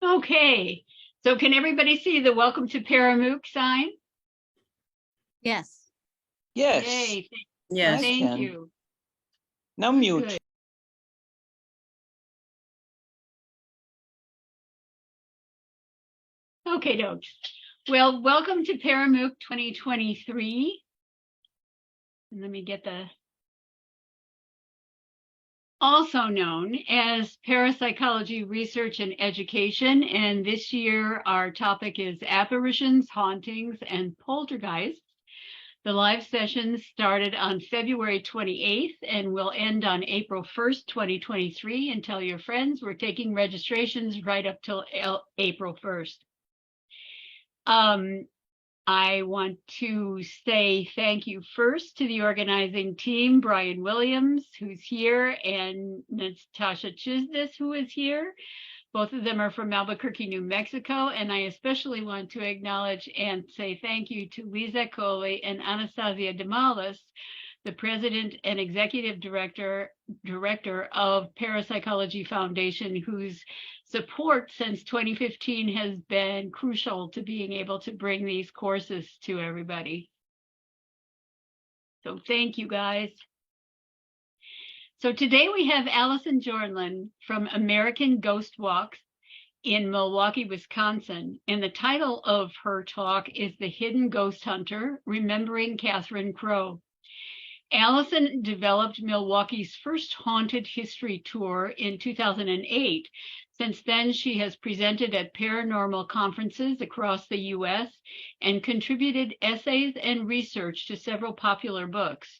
Okay, so can everybody see the welcome to Paramook sign? Yes. Yes, Yay, Yes. I thank can. you. Now Good, mute. good. Okay, dokes. Well, welcome to Paramook 2023. And let me get also known as parapsychology research and education. And this year our topic is apparitions, hauntings, and poltergeists. The live sessions started on February 28th and will end on April 1st, 2023. And tell your friends we're taking registrations right up till April 1st. I want to say thank you first to the organizing team, Brian Williams, who's here, and Natasha Chisnis, who is here. Both of them are from Albuquerque, New Mexico, and I especially want to acknowledge and say thank you to Lisa Coley and Anastasia Demalis, the president and executive director of Parapsychology Foundation, whose support since 2015 has been crucial to being able to bring these courses to everybody. So thank you, guys. So today we have Allison Jornlin from American Ghost Walks in Milwaukee, Wisconsin. And the title of her talk is The Hidden Ghost Hunter, Remembering Catherine Crowe. Allison developed Milwaukee's first haunted history tour in 2008. Since then, she has presented at paranormal conferences across the U.S. and contributed essays and research to several popular books.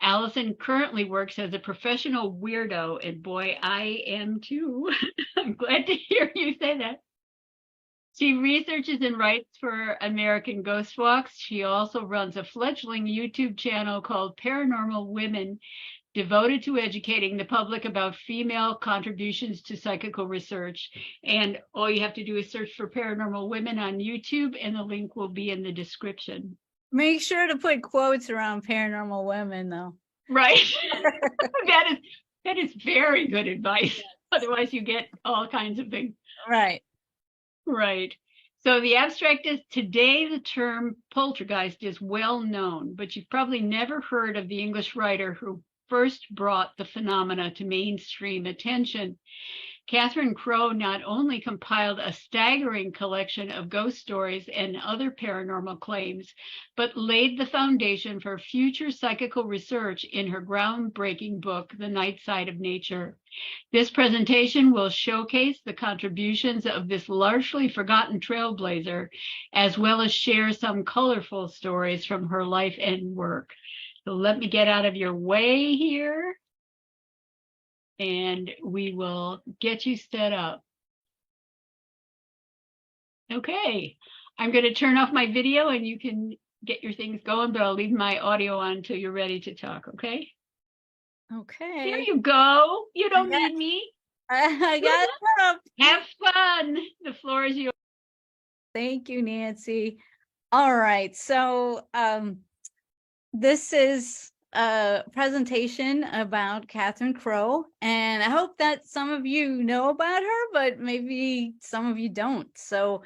Allison currently works as a professional weirdo, and boy, I am too. I'm glad to hear you say that. She researches and writes for American Ghost Walks. She also runs a fledgling YouTube channel called Paranormal Women, devoted to educating the public about female contributions to psychical research. And all you have to do is search for Paranormal Women on YouTube, and the link will be in the description. Make sure to put quotes around paranormal women, though. Right. that is very good advice. Otherwise, you get all kinds of things. Right. Right. So the abstract is today the term poltergeist is well known, but you've probably never heard of the English writer who first brought the phenomena to mainstream attention. Catherine Crowe not only compiled a staggering collection of ghost stories and other paranormal claims, but laid the foundation for future psychical research in her groundbreaking book, The Night Side of Nature. This presentation will showcase the contributions of this largely forgotten trailblazer, as well as share some colorful stories from her life and work. So let me get out of your way here, and we will get you set up. Okay, I'm going to turn off my video and you can get your things going, but I'll leave my audio on until you're ready to talk, okay? Okay. There you go. You don't need me. I got it up. Have fun. The floor is yours. Thank you, Nancy. All right. So this is a presentation about Catherine Crowe, and I hope that some of you know about her, but maybe some of you don't. So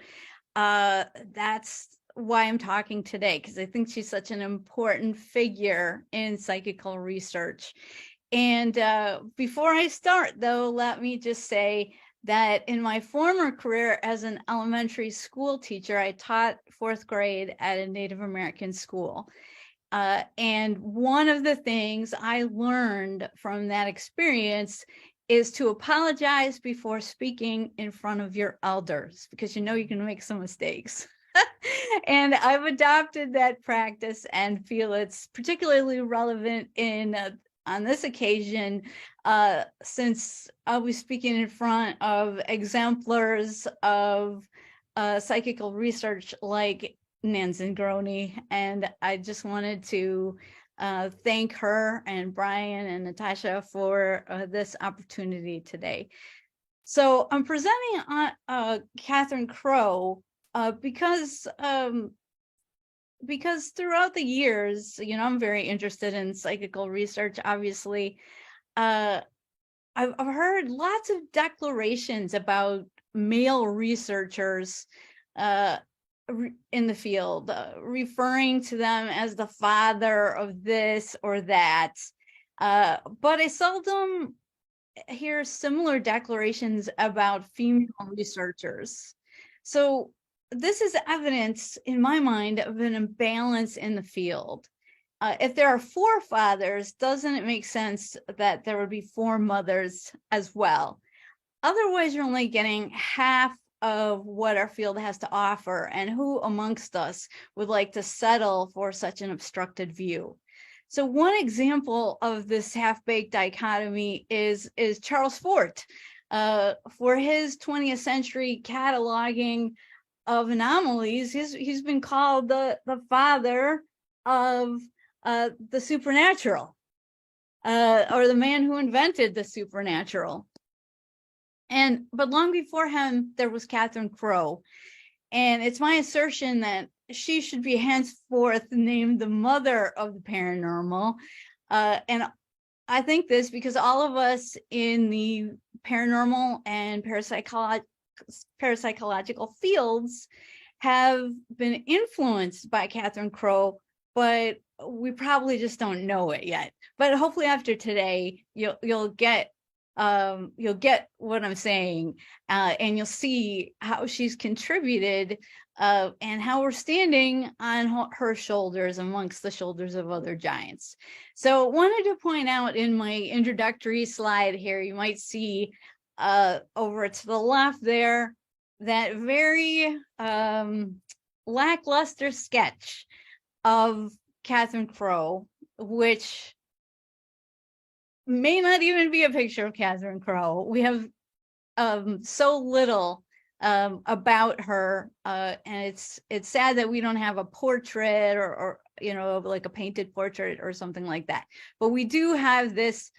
that's why I'm talking today, because I think she's such an important figure in psychical research. And before I start, though, let me just say that in my former career as an elementary school teacher, I taught 4th grade at a Native American school. And one of the things I learned from that experience is to apologize before speaking in front of your elders, because you know you can make some mistakes. And I've adopted that practice and feel it's particularly relevant in on this occasion, since I'll be speaking in front of exemplars of psychical research like Nancy Grony, and I just wanted to thank her and Brian and Natasha for this opportunity today. So I'm presenting on Catherine Crowe because throughout the years, you know, I'm very interested in psychical research, obviously. I've heard lots of declarations about male researchers in the field, referring to them as the father of this or that. But I seldom hear similar declarations about female researchers. So this is evidence, in my mind, of an imbalance in the field. If there are 4 fathers, doesn't it make sense that there would be 4 mothers as well? Otherwise, you're only getting half of what our field has to offer, and who amongst us would like to settle for such an obstructed view? So one example of this half-baked dichotomy is Charles Fort. For his 20th century cataloging of anomalies, he's been called the father of the supernatural, or the man who invented the supernatural. But long before him, there was Catherine Crowe. And it's my assertion that she should be henceforth named the mother of the paranormal. And I think this because all of us in the paranormal and parapsychological fields have been influenced by Catherine Crowe, but we probably just don't know it yet. But hopefully after today, you'll get what I'm saying, and you'll see how she's contributed, and how we're standing on her shoulders amongst the shoulders of other giants. So wanted to point out in my introductory slide here, you might see over to the left there, that very lackluster sketch of Catherine Crowe, which may not even be a picture of Catherine Crowe. We have so little about her, and it's sad that we don't have a portrait or like a painted portrait or something like that. But we do have this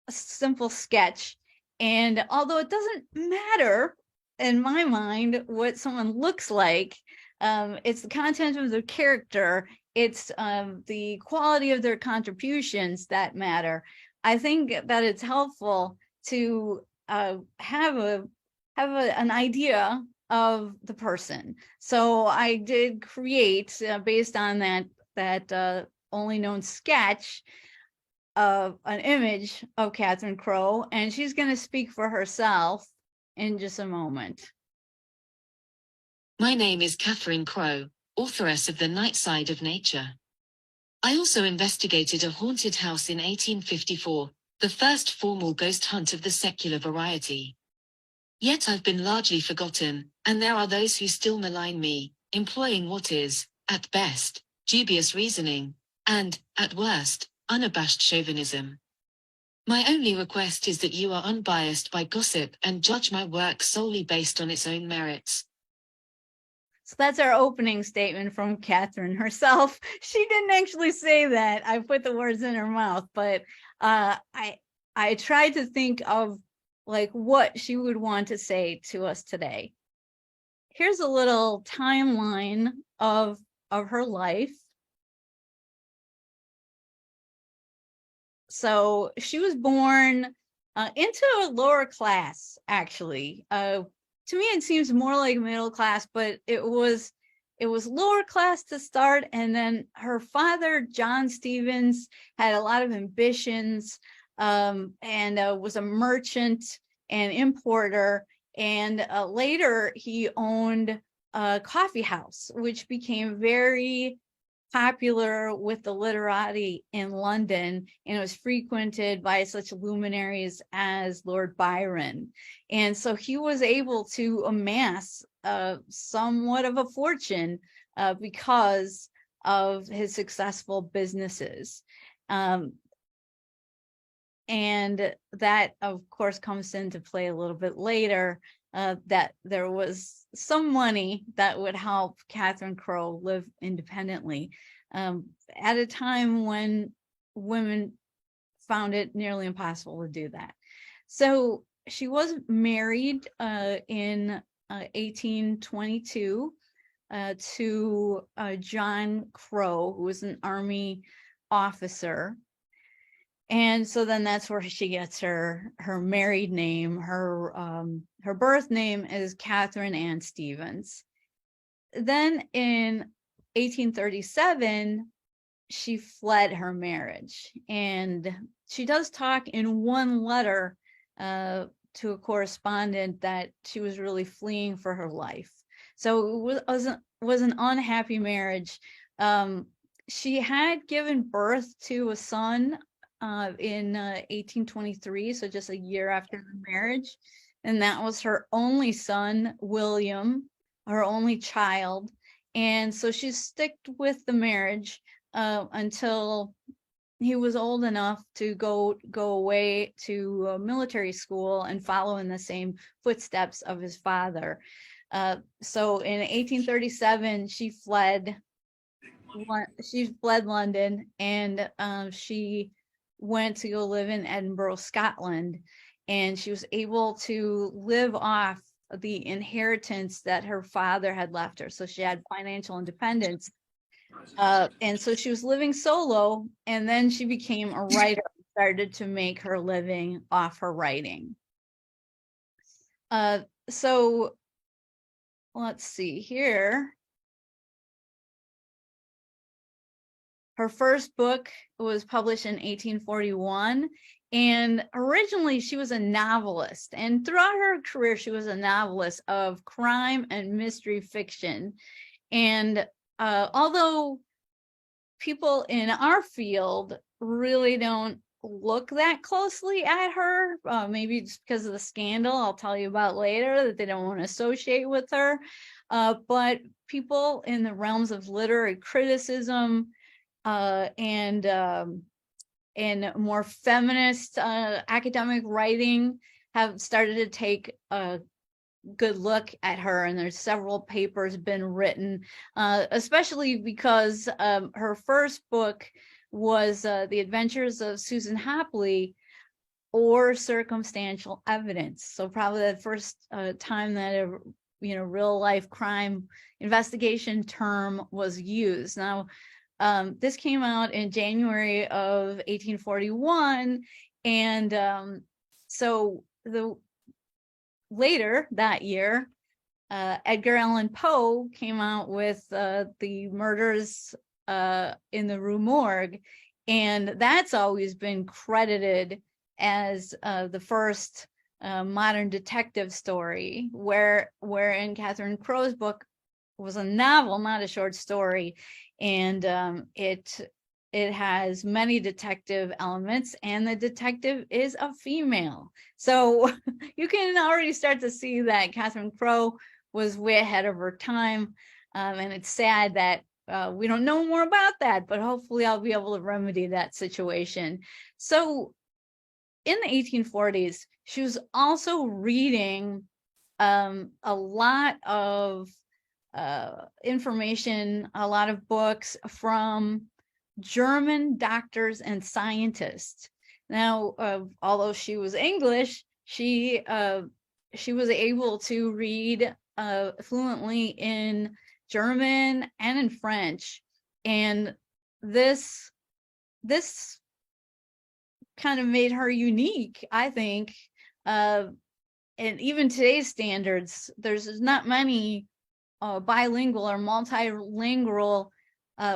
simple sketch, and although it doesn't matter in my mind what someone looks like, it's the content of their character. It's the quality of their contributions that matter. I think that it's helpful to have an idea of the person. So I did create, based on that only known sketch, of an image of Catherine Crowe, and she's going to speak for herself in just a moment. My name is Catherine Crowe, authoress of The Night Side of Nature. I also investigated a haunted house in 1854, the first formal ghost hunt of the secular variety. Yet I've been largely forgotten, and there are those who still malign me, employing what is, at best, dubious reasoning, and, at worst, unabashed chauvinism. My only request is that you are unbiased by gossip and judge my work solely based on its own merits. So that's our opening statement from Catherine herself. She didn't actually say that. I put the words in her mouth, but I tried to think of like what she would want to say to us today. Here's a little timeline of her life. So she was born into a lower class, actually. To me, it seems more like middle class, but it was lower class to start. And then her father, John Stevens, had a lot of ambitions, and was a merchant and importer. And later he owned a coffee house, which became very popular with the literati in London, and it was frequented by such luminaries as Lord Byron. And so he was able to amass somewhat of a fortune because of his successful businesses. And that, of course, comes into play a little bit later, that there was some money that would help Catherine Crowe live independently at a time when women found it nearly impossible to do that. So she was married in 1822 to John Crowe, who was an army officer. And so then that's where she gets her married name. Her birth name is Catherine Ann Stevens. Then in 1837, she fled her marriage, and she does talk in one letter to a correspondent that she was really fleeing for her life. So it was an unhappy marriage. She had given birth to a son in 1823, so just a year after the marriage, and that was her only son, William, her only child. And so she sticked with the marriage until he was old enough to go away to military school and follow in the same footsteps of his father. So in 1837, she fled London, and she went to go live in Edinburgh, Scotland, and she was able to live off the inheritance that her father had left her. So she had financial independence. And so she was living solo, and then she became a writer and started to make her living off her writing. So let's see here. Her first book was published in 1841, and originally she was a novelist. And throughout her career, she was a novelist of crime and mystery fiction. And although people in our field really don't look that closely at her, maybe just because of the scandal I'll tell you about later that they don't want to associate with her, but people in the realms of literary criticism and more feminist academic writing have started to take a good look at her, and there's several papers been written, especially because her first book was The Adventures of Susan Hopley, or Circumstantial Evidence. So probably the first time that a real life crime investigation term was used. Now, this came out in January of 1841, and so later that year, Edgar Allan Poe came out with the Murders in the Rue Morgue, and that's always been credited as the first modern detective story, wherein Catherine Crowe's book was a novel, not a short story, and it has many detective elements, and the detective is a female. So you can already start to see that Catherine Crowe was way ahead of her time. And it's sad that we don't know more about that, but hopefully I'll be able to remedy that situation. So in the 1840s, she was also reading a lot of information, a lot of books from German doctors and scientists. Now, although she was English, she was able to read fluently in German and in French, and this kind of made her unique, I think. And even today's standards, there's not many bilingual or multilingual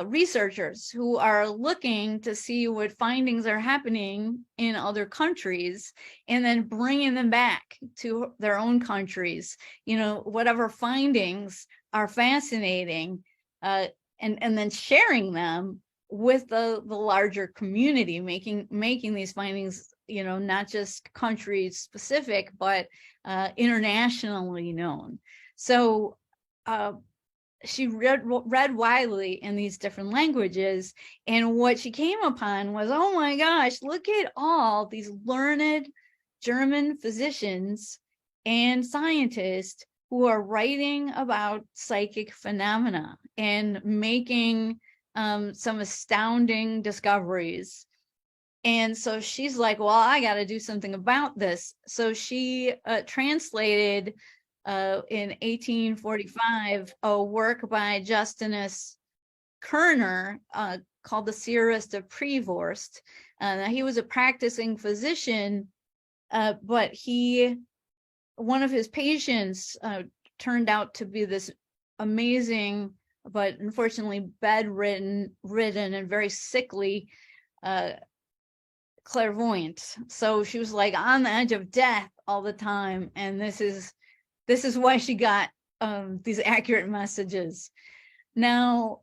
researchers who are looking to see what findings are happening in other countries and then bringing them back to their own countries. Whatever findings are fascinating, and then sharing them with the larger community, making these findings, not just country specific, but internationally known. So she read widely in these different languages, and what she came upon was, oh my gosh, look at all these learned German physicians and scientists who are writing about psychic phenomena and making some astounding discoveries. And so she's like, well, I got to do something about this. So she translated in 1845 a work by Justinus Kerner, called the Seerist of Prevorst. He was a practicing physician, but one of his patients turned out to be this amazing, but unfortunately bedridden and very sickly clairvoyant. So she was like on the edge of death all the time, and this is why she got these accurate messages. Now,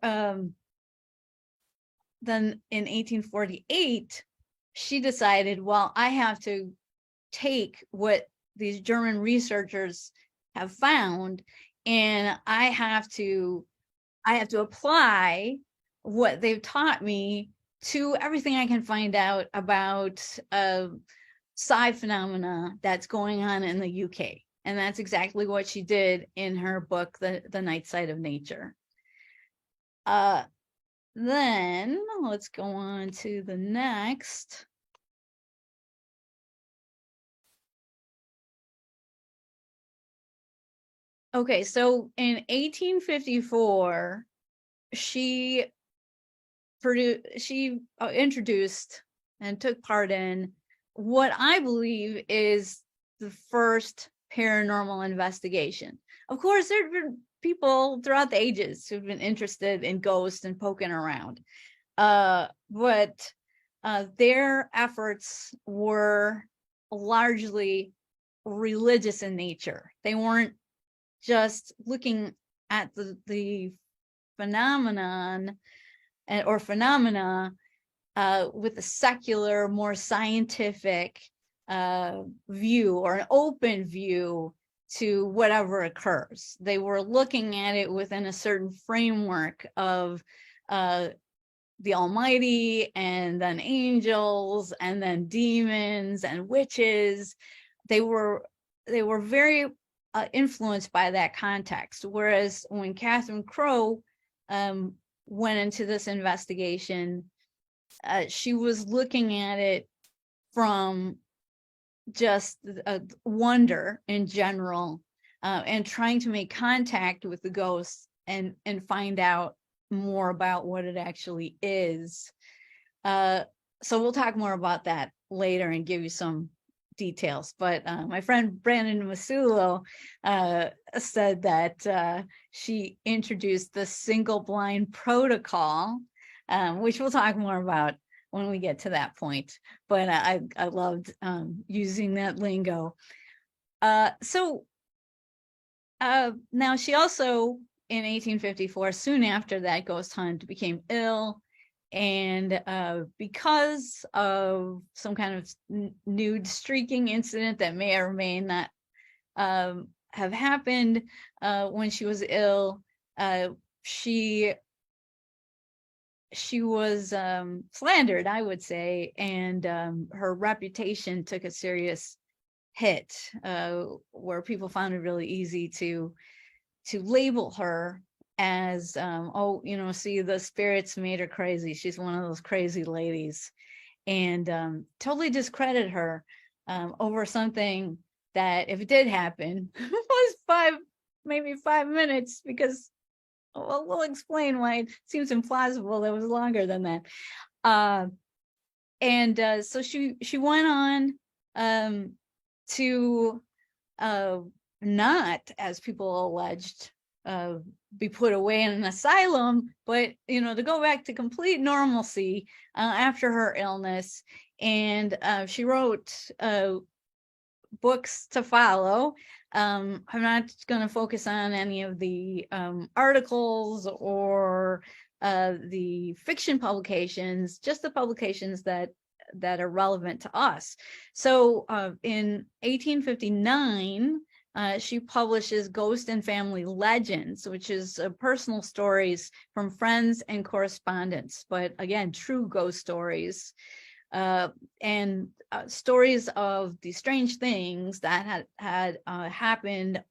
then in 1848, she decided, well, I have to take what these German researchers have found, and I have to apply what they've taught me to everything I can find out about psi phenomena that's going on in the UK. And that's exactly what she did in her book, The Night Side of Nature. Then let's go on to the next. Okay, so in 1854, she introduced and took part in what I believe is the first paranormal investigation. Of course, there have been people throughout the ages who've been interested in ghosts and poking around, but their efforts were largely religious in nature. They weren't just looking at the phenomenon or phenomena with a secular, more scientific view or an open view to whatever occurs. They were looking at it within a certain framework of the Almighty, and then angels, and then demons and witches. They were very influenced by that context. Whereas when Catherine Crowe went into this investigation, she was looking at it from just wonder in general, and trying to make contact with the ghosts and find out more about what it actually is. So we'll talk more about that later and give you some details. But my friend Brandon Masulo said that she introduced the single blind protocol, which we'll talk more about when we get to that point. But I loved using that lingo. So now she also, in 1854, soon after that ghost hunt, became ill. And because of some kind of nude streaking incident that may or may not have happened when she was ill, she was slandered, I would say, and her reputation took a serious hit, where people found it really easy to label her as oh, you know, see, the spirits made her crazy, she's one of those crazy ladies, and totally discredit her over something that, if it did happen, was maybe 5 minutes, because we'll explain why it seems implausible that it was longer than that. And so she went on to not, as people alleged, be put away in an asylum, but, you know, to go back to complete normalcy after her illness. And she wrote books to follow. I'm not going to focus on any of the articles or the fiction publications, just the publications that are relevant to us. So in 1859, she publishes Ghost and Family Legends, which is personal stories from friends and correspondents, but again, true ghost stories, and stories of the strange things that had happened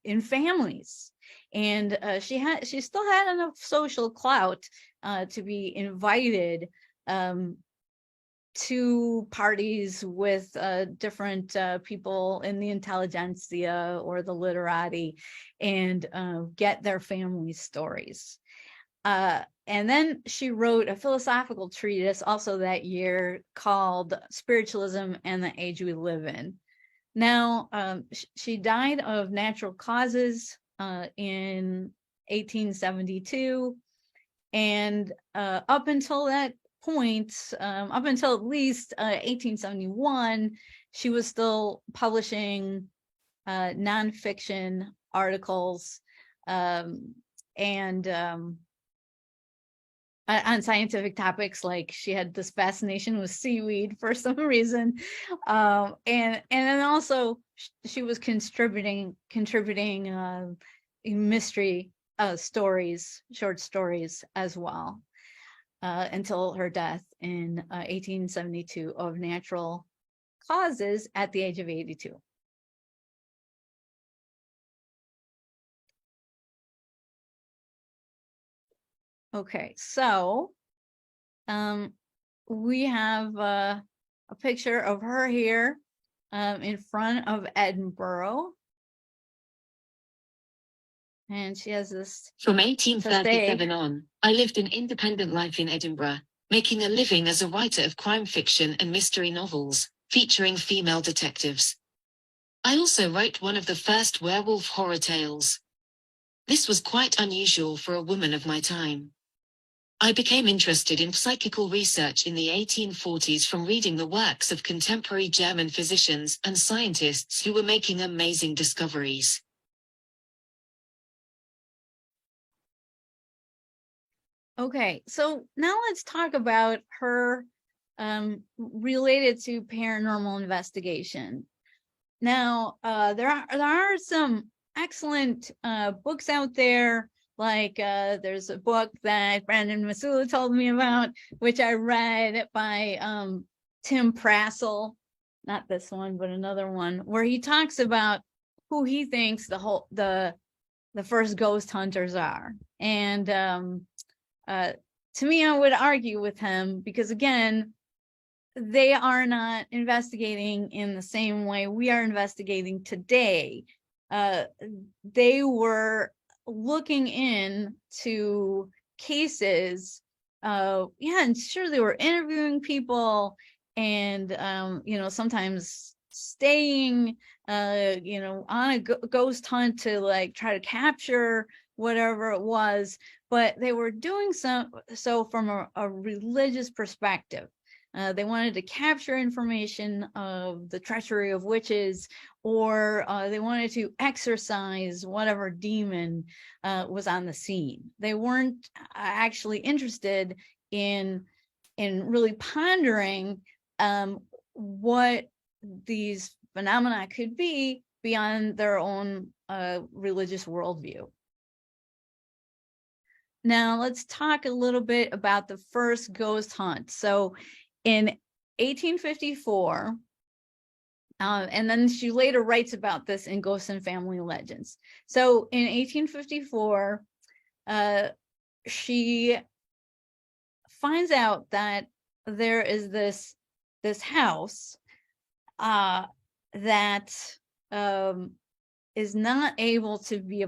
in families. And she still had enough social clout to be invited to parties with different people in the intelligentsia or the literati, and get their family stories. And then she wrote a philosophical treatise also that year called Spiritualism and the Age We Live In. Now, she died of natural causes in 1872. And up until that point, up until at least 1871, she was still publishing nonfiction articles and on scientific topics. Like she had this fascination with seaweed for some reason, and then also she was contributing mystery stories, short stories as well, until her death in 1872 of natural causes at the age of 82. Okay, so we have a picture of her here in front of Edinburgh. And she has this. From 1837 on, I lived an independent life in Edinburgh, making a living as a writer of crime fiction and mystery novels, featuring female detectives. I also wrote one of the first werewolf horror tales. This was quite unusual for a woman of my time. I became interested in psychical research in the 1840s from reading the works of contemporary German physicians and scientists who were making amazing discoveries. Okay, so now let's talk about her related to paranormal investigation. Now, there are some excellent books out there. Like there's a book that Brandon Masula told me about, which I read by Tim Prassel, not this one, but another one, where he talks about who he thinks the first ghost hunters are. And to me, I would argue with him because, again, they are not investigating in the same way we are investigating today. They were looking into cases, and sure, they were interviewing people and, sometimes staying, on a ghost hunt to like try to capture whatever it was, but they were doing so from a religious perspective. They wanted to capture information of the treachery of witches, or they wanted to exorcise whatever demon was on the scene. They weren't actually interested in really pondering what these phenomena could be beyond their own religious worldview. Now let's talk a little bit about the first ghost hunt. So in 1854, and then she later writes about this in Ghosts and Family Legends. So in 1854, she finds out that there is this house that is not able to be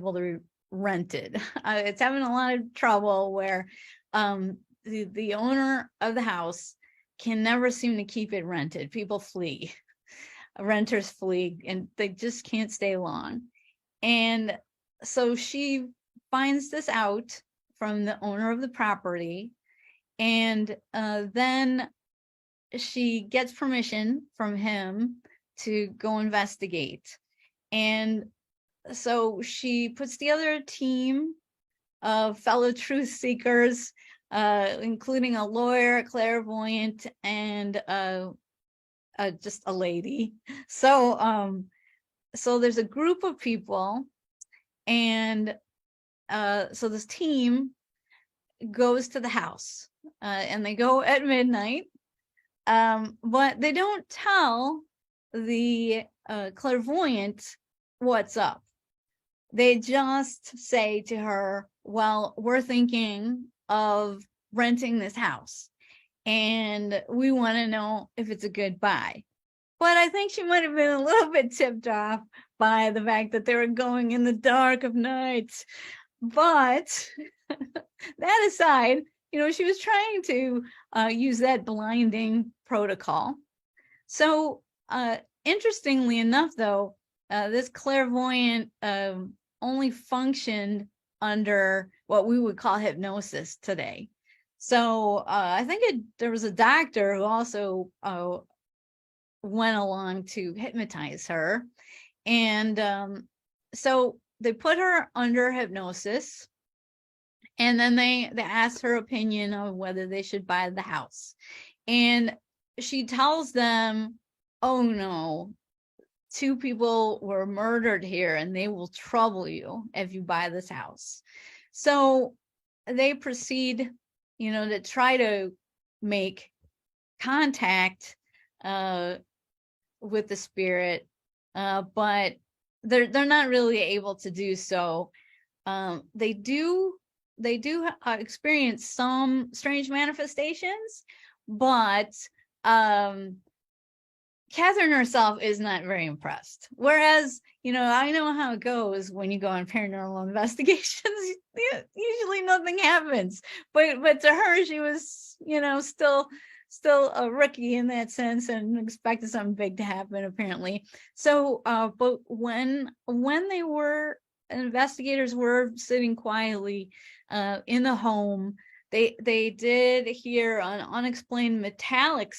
rented. It's having a lot of trouble where the owner of the house can never seem to keep it rented. People flee, renters flee, and they just can't stay long. And so she finds this out from the owner of the property, and then she gets permission from him to go investigate. And so she puts together a team of fellow truth seekers, including a lawyer, a clairvoyant, and just a lady. So there's a group of people, and so this team goes to the house, and they go at midnight, but they don't tell the clairvoyant what's up. They just say to her, well, we're thinking of renting this house and we want to know if it's a good buy. But I think she might have been a little bit tipped off by the fact that they were going in the dark of night. But that aside, she was trying to use that blinding protocol. So interestingly enough, though, this clairvoyant only functioned under what we would call hypnosis today. So I think there was a doctor who also went along to hypnotize her. And so they put her under hypnosis, and then they asked her opinion of whether they should buy the house. And she tells them, oh no, 2 people were murdered here and they will trouble you if you buy this house. So they proceed, to try to make contact with the spirit, but they're not really able to do so. They do experience some strange manifestations, but Catherine herself is not very impressed. Whereas, I know how it goes when you go on paranormal investigations. Usually nothing happens. But to her, she was, still a rookie in that sense and expected something big to happen, apparently. So, but when investigators were sitting quietly in the home, they did hear an unexplained metallic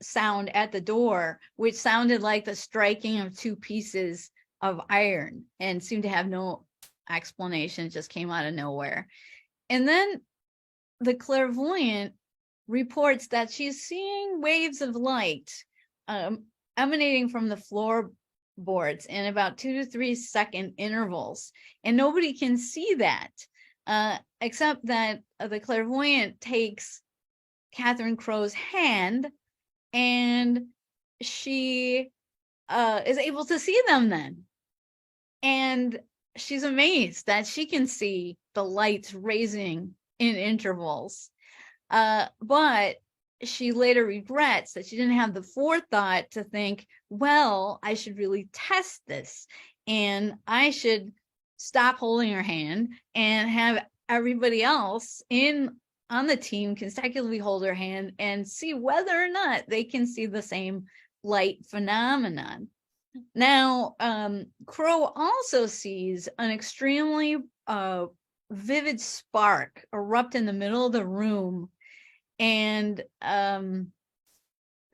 sound at the door, which sounded like the striking of 2 pieces of iron and seemed to have no explanation. It just came out of nowhere. And then the clairvoyant reports that she's seeing waves of light emanating from the floorboards in about 2 to 3 second intervals, and nobody can see that except that the clairvoyant takes Catherine Crowe's hand, and she is able to see them then. And she's amazed that she can see the lights raising in intervals. But she later regrets that she didn't have the forethought to think, well, I should really test this, and I should stop holding her hand and have everybody else on the team consecutively hold her hand and see whether or not they can see the same light phenomenon. Now, Crowe also sees an extremely vivid spark erupt in the middle of the room, and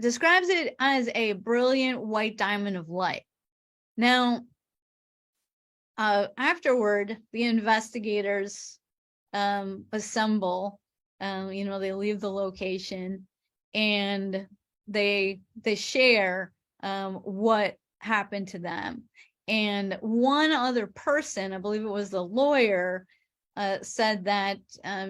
describes it as a brilliant white diamond of light. Now, afterward, the investigators assemble. They leave the location, and they share what happened to them. And one other person, I believe it was the lawyer, said that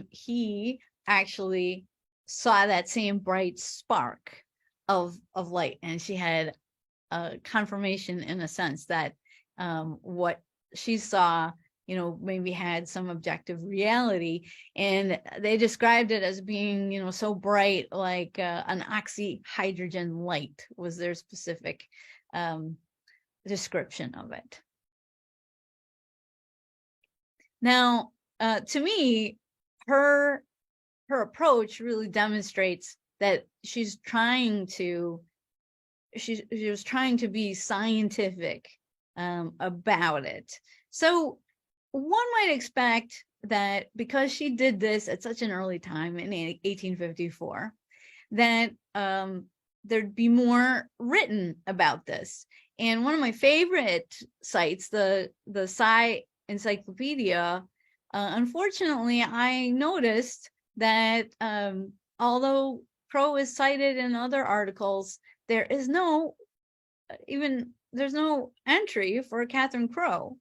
he actually saw that same bright spark of light, and she had confirmation in a sense that what she saw maybe had some objective reality. And they described it as being so bright, like an oxyhydrogen light was their specific description of it. Now, to me, her approach really demonstrates that she was trying to be scientific about it. So one might expect that because she did this at such an early time in 1854, that there'd be more written about this. And one of my favorite sites, the Psi Encyclopedia, unfortunately, I noticed that although Crowe is cited in other articles, there's no entry for Catherine Crowe.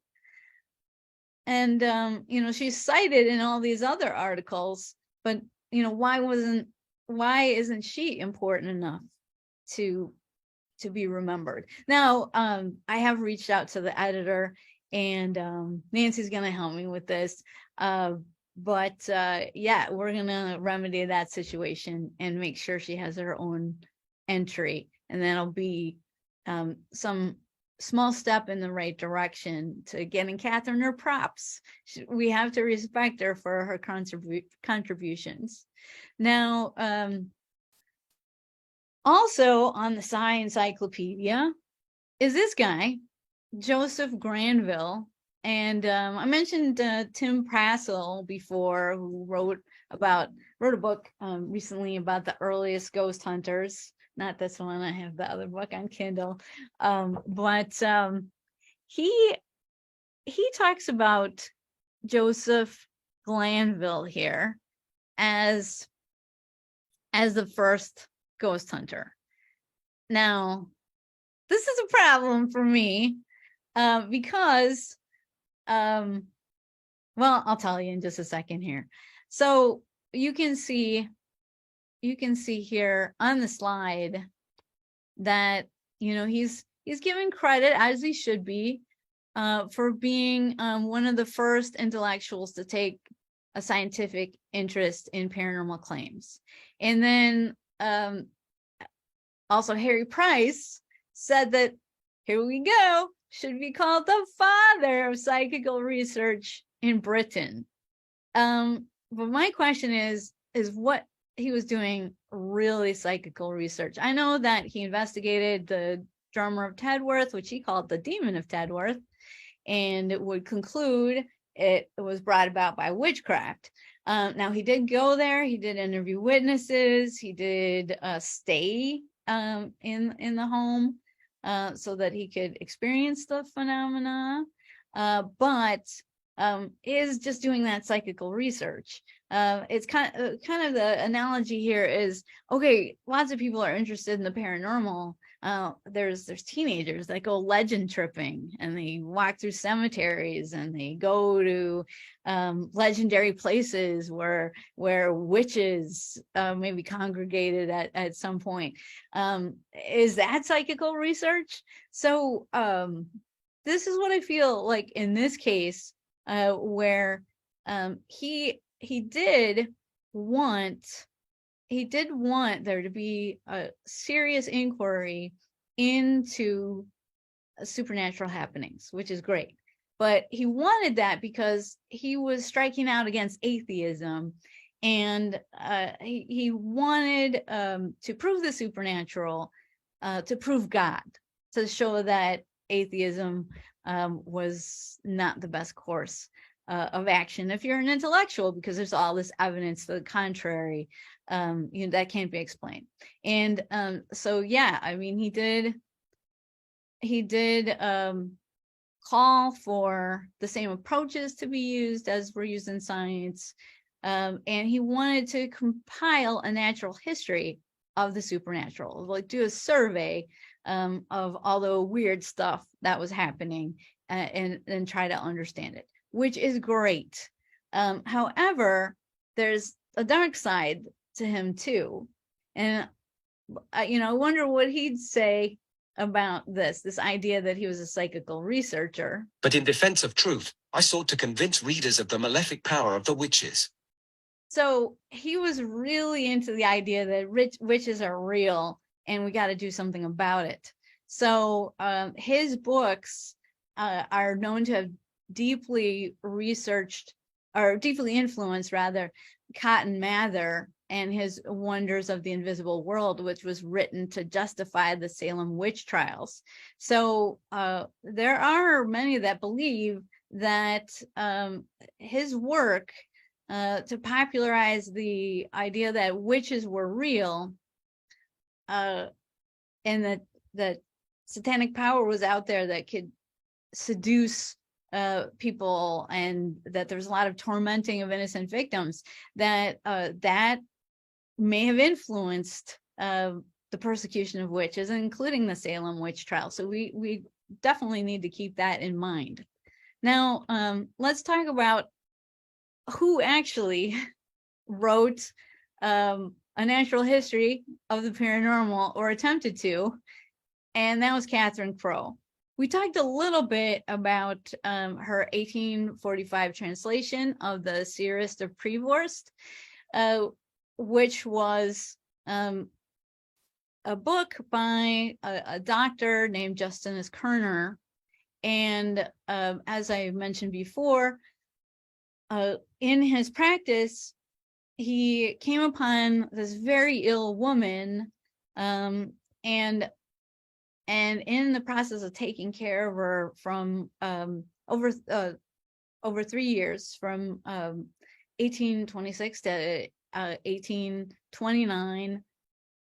And she's cited in all these other articles, but why isn't she important enough to be remembered? Now, I have reached out to the editor, and Nancy's going to help me with this. But yeah, we're going to remedy that situation and make sure she has her own entry. And that'll be some small step in the right direction to getting Catherine her props. We have to respect her for her contributions. Now, also on the Sci Encyclopedia is this guy, Joseph Granville. And I mentioned Tim Prassel before, who wrote a book recently about the earliest ghost hunters. Not this one, I have the other book on Kindle. But he talks about Joseph Glanville here as the first ghost hunter. Now, this is a problem for me because, well, I'll tell you in just a second here. So you can see here on the slide that, you know, he's given credit, as he should be, for being one of the first intellectuals to take a scientific interest in paranormal claims. And then also Harry Price said that, here we go, should be called the father of psychical research in Britain. But my question is what he was doing really psychical research? I know that he investigated the drummer of Tedworth, which he called the demon of Tedworth, and it would conclude it was brought about by witchcraft. Now, he did go there, he did interview witnesses, he did stay in the home so that he could experience the phenomena, but is just doing that psychical research. It's kind of the analogy here is, okay, lots of people are interested in the paranormal. There's teenagers that go legend tripping, and they walk through cemeteries, and they go to legendary places where witches maybe congregated at some point. Is that psychical research? So this is what I feel like in this case, where he did want there to be a serious inquiry into supernatural happenings, which is great. But he wanted that because he was striking out against atheism, and he wanted to prove the supernatural, to prove God, to show that atheism was not the best course of action if you're an intellectual, because there's all this evidence to the contrary, that can't be explained. And so yeah, I mean, he did call for the same approaches to be used as were used in science, and he wanted to compile a natural history of the supernatural, like do a survey of all the weird stuff that was happening, and try to understand it, which is great. However, there's a dark side to him too. And, I wonder what he'd say about this idea that he was a psychical researcher. But in defense of truth, I sought to convince readers of the malefic power of the witches. So he was really into the idea that witches are real, and we got to do something about it. So his books are known to have deeply researched, or deeply influenced rather, Cotton Mather and his Wonders of the Invisible World, which was written to justify the Salem witch trials. So there are many that believe that his work to popularize the idea that witches were real, and that satanic power was out there that could seduce people, and that there's a lot of tormenting of innocent victims, that may have influenced the persecution of witches, including the Salem witch trial. So we definitely need to keep that in mind. Now, let's talk about who actually wrote a natural history of the paranormal, or attempted to, and that was Catherine Crowe. We talked a little bit about her 1845 translation of the Seerest of Prevorst, which was a book by a doctor named Justinus Kerner, And as I mentioned before, in his practice, he came upon this very ill woman, and in the process of taking care of her from over 3 years, from 1826 to 1829,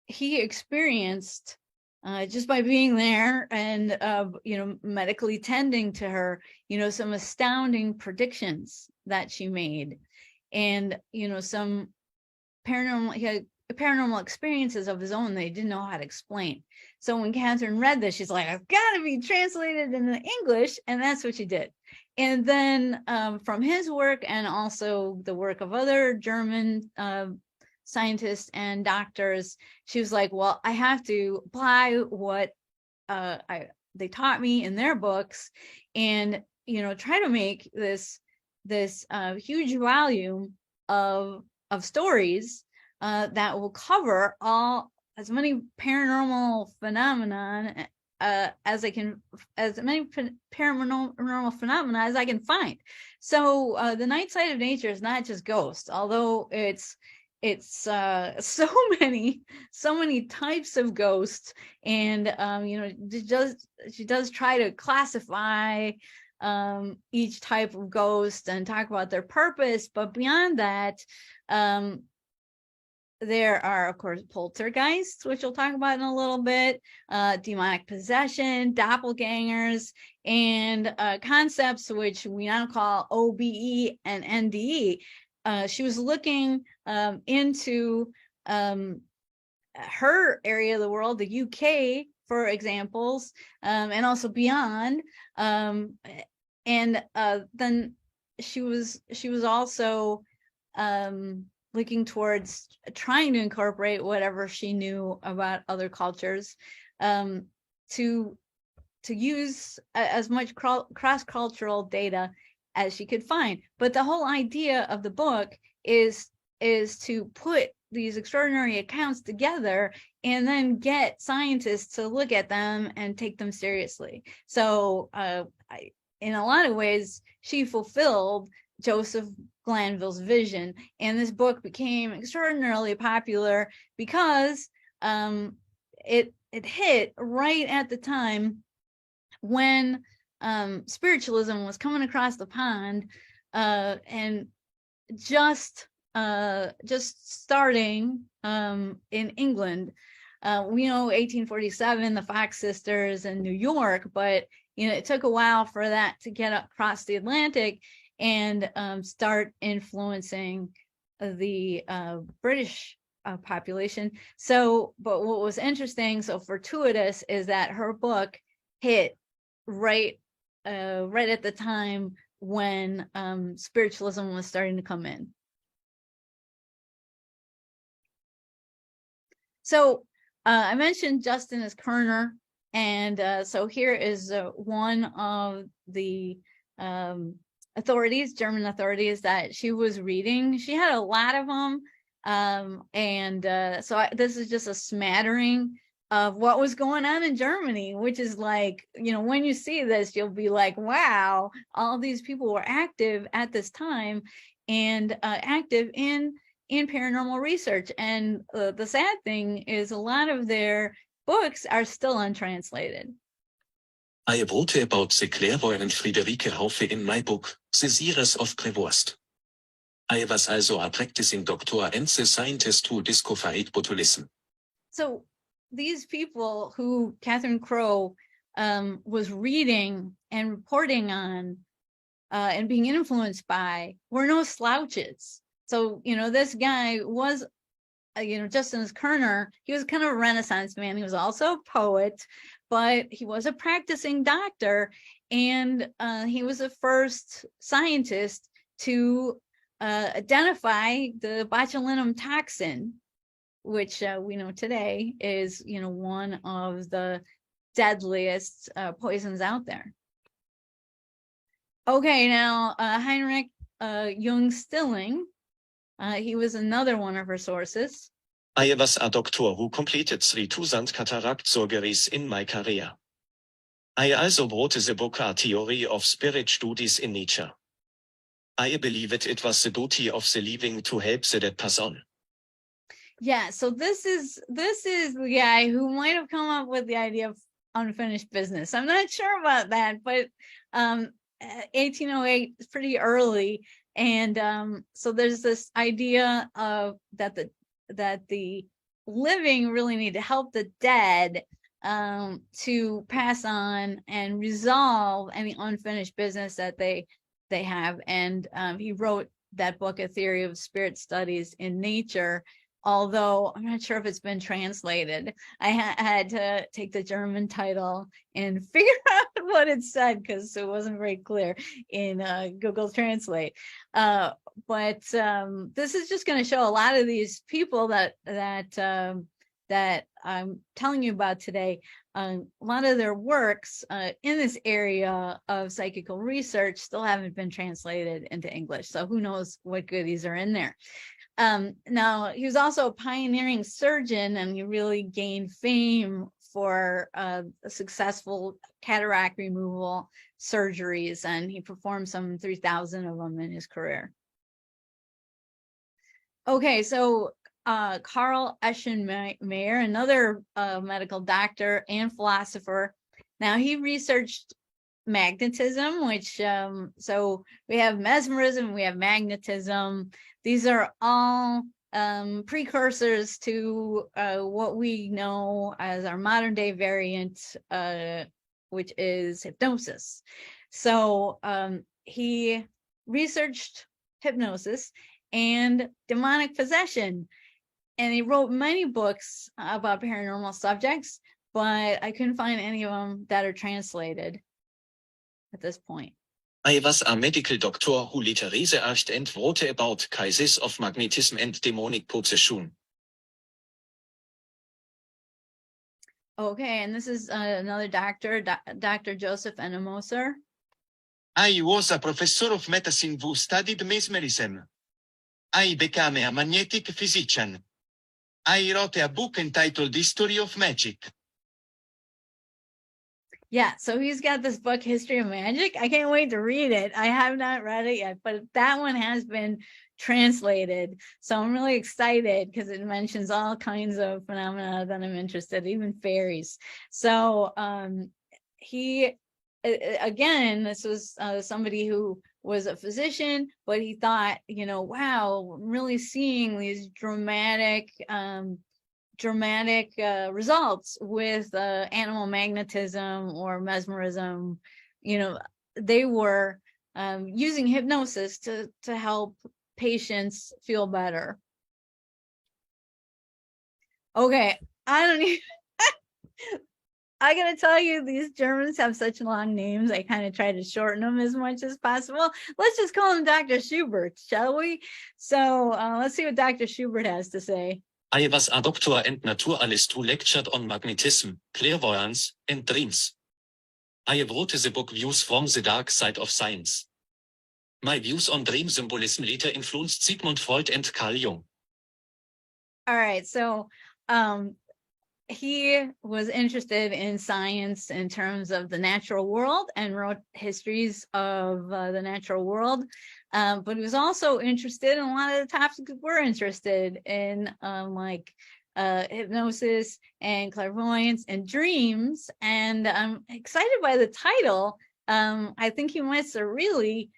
he experienced, just by being there and medically tending to her, some astounding predictions that she made, and some he had paranormal experiences of his own that he didn't know how to explain. So when Catherine read this, she's like, "I've got to be translated into English," and that's what she did. And then from his work, and also the work of other German scientists and doctors, she was like, "Well, I have to apply what they taught me in their books, and try to make this huge volume of stories that will cover as many paranormal phenomenon as many paranormal phenomena as I can find." So the night side of nature is not just ghosts, although it's so many types of ghosts, and she does try to classify each type of ghost and talk about their purpose. But beyond that, there are, of course, poltergeists, which we'll talk about in a little bit, demonic possession, doppelgangers, and concepts which we now call OBE and NDE. She was looking into her area of the world, the UK, for examples, and also beyond. And then she was also looking towards trying to incorporate whatever she knew about other cultures, to use as much cross-cultural data as she could find. But the whole idea of the book is to put these extraordinary accounts together and then get scientists to look at them and take them seriously. So in a lot of ways, she fulfilled Joseph Glanville's vision, and this book became extraordinarily popular because it hit right at the time when spiritualism was coming across the pond, and just starting in England. We know 1847, the Fox sisters in New York, but it took a while for that to get across the Atlantic and start influencing the British population. So, but what was interesting, so fortuitous, is that her book hit right at the time when spiritualism was starting to come in. So I mentioned Justin as Kerner, and so here is one of the German authorities that she was reading. She had a lot of them, so this is just a smattering of what was going on in Germany, which is like, when you see this, you'll be like, wow, all these people were active at this time, and active in paranormal research. And the sad thing is a lot of their books are still untranslated. I wrote about the clairvoyant Friederike Haufe in my book, The Series of Prevost. I was also a practicing doctor and the scientist who discovered botulism. So these people who Catherine Crowe was reading and reporting on and being influenced by were no slouches. So, this guy was, Justin as Kerner, he was kind of a Renaissance man. He was also a poet, but he was a practicing doctor, and he was the first scientist to identify the botulinum toxin, which we know today is, one of the deadliest poisons out there. Okay, now Heinrich Jung-Stilling, he was another one of her sources. I was a doctor who completed 3,000 cataract surgeries in my career. I also wrote the book A Theory of Spirit Studies in Nature. I believe it was the duty of the living to help the dead person. Yeah, so this is the guy who might have come up with the idea of unfinished business. I'm not sure about that, but 1808 is pretty early, and so there's this idea of that the living really need to help the dead to pass on and resolve any unfinished business that they have. And he wrote that book, A Theory of Spirit Studies in Nature, although I'm not sure if it's been translated. I had to take the German title and figure out what it said because it wasn't very clear in Google Translate. But this is just going to show a lot of these people that I'm telling you about today. A lot of their works in this area of psychical research still haven't been translated into English. So who knows what goodies are in there. Now, he was also a pioneering surgeon, and he really gained fame for successful cataract removal surgeries, and he performed some 3,000 of them in his career. Okay, so Carl Eschenmayer, another medical doctor and philosopher. Now, he researched magnetism, which so we have mesmerism, we have magnetism. These are all precursors to what we know as our modern day variant, which is hypnosis. So he researched hypnosis and demonic possession, and he wrote many books about paranormal subjects, but I couldn't find any of them that are translated at this point. I was a medical doctor who later researched and wrote about cases of magnetism and demonic possession. Okay, and this is another doctor, Dr. Joseph Ennemoser. I was a professor of medicine who studied mesmerism. I became a magnetic physician. I wrote a book entitled History of Magic. Yeah, so he's got this book, History of Magic. I can't wait to read it. I have not read it yet, but that one has been translated. So I'm really excited because it mentions all kinds of phenomena that I'm interested in, even fairies. So he, again, this was somebody who was a physician, but he thought, you know, wow, I'm really seeing these dramatic results with animal magnetism or mesmerism. You know, they were using hypnosis to help patients feel better. Okay, I don't even I gotta tell you, these Germans have such long names. I kind of try to shorten them as much as possible. Let's just call him Dr. Schubert, shall we? So let's see what Dr. Schubert has to say. I was a doctor and naturalist who lectured on magnetism, clairvoyance, and dreams. I wrote the book Views from the Dark Side of Science. My views on dream symbolism later influenced Sigmund Freud and Carl Jung. All right, so he was interested in science in terms of the natural world and wrote histories of the natural world. But he was also interested in a lot of the topics we're interested in, like hypnosis and clairvoyance and dreams. And I'm excited by the title. I think he must have really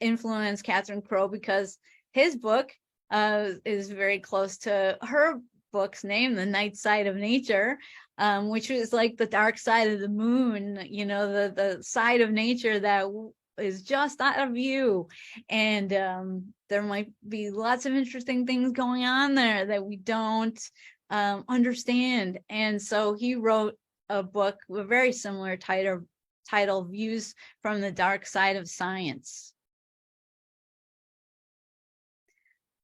influenced Catherine Crowe, because his book is very close to her book's name, The Night Side of Nature, which is like the dark side of the moon, you know, the side of nature that is just out of view. And there might be lots of interesting things going on there that we don't understand. And so he wrote a book with a very similar title, Views from the Dark Side of Science.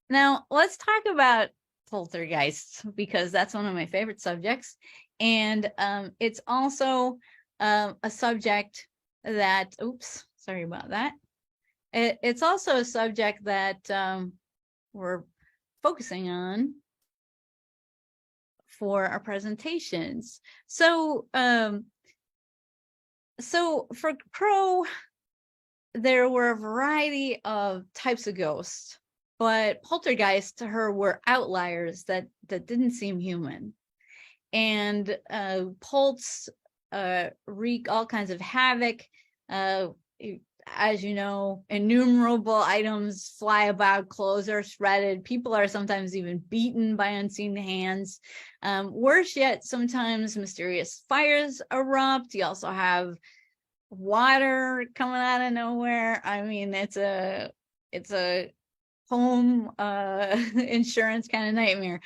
Now, let's talk about poltergeists, because that's one of my favorite subjects. And it's also a subject that, oops, sorry about that. It's also a subject that we're focusing on for our presentations. So So for Crowe, there were a variety of types of ghosts, but poltergeists to her were outliers that didn't seem human. And polts wreak all kinds of havoc. As you know, innumerable items fly about, clothes are shredded, people are sometimes even beaten by unseen hands. Worse yet, sometimes mysterious fires erupt. You also have water coming out of nowhere. I mean, it's a home insurance kind of nightmare.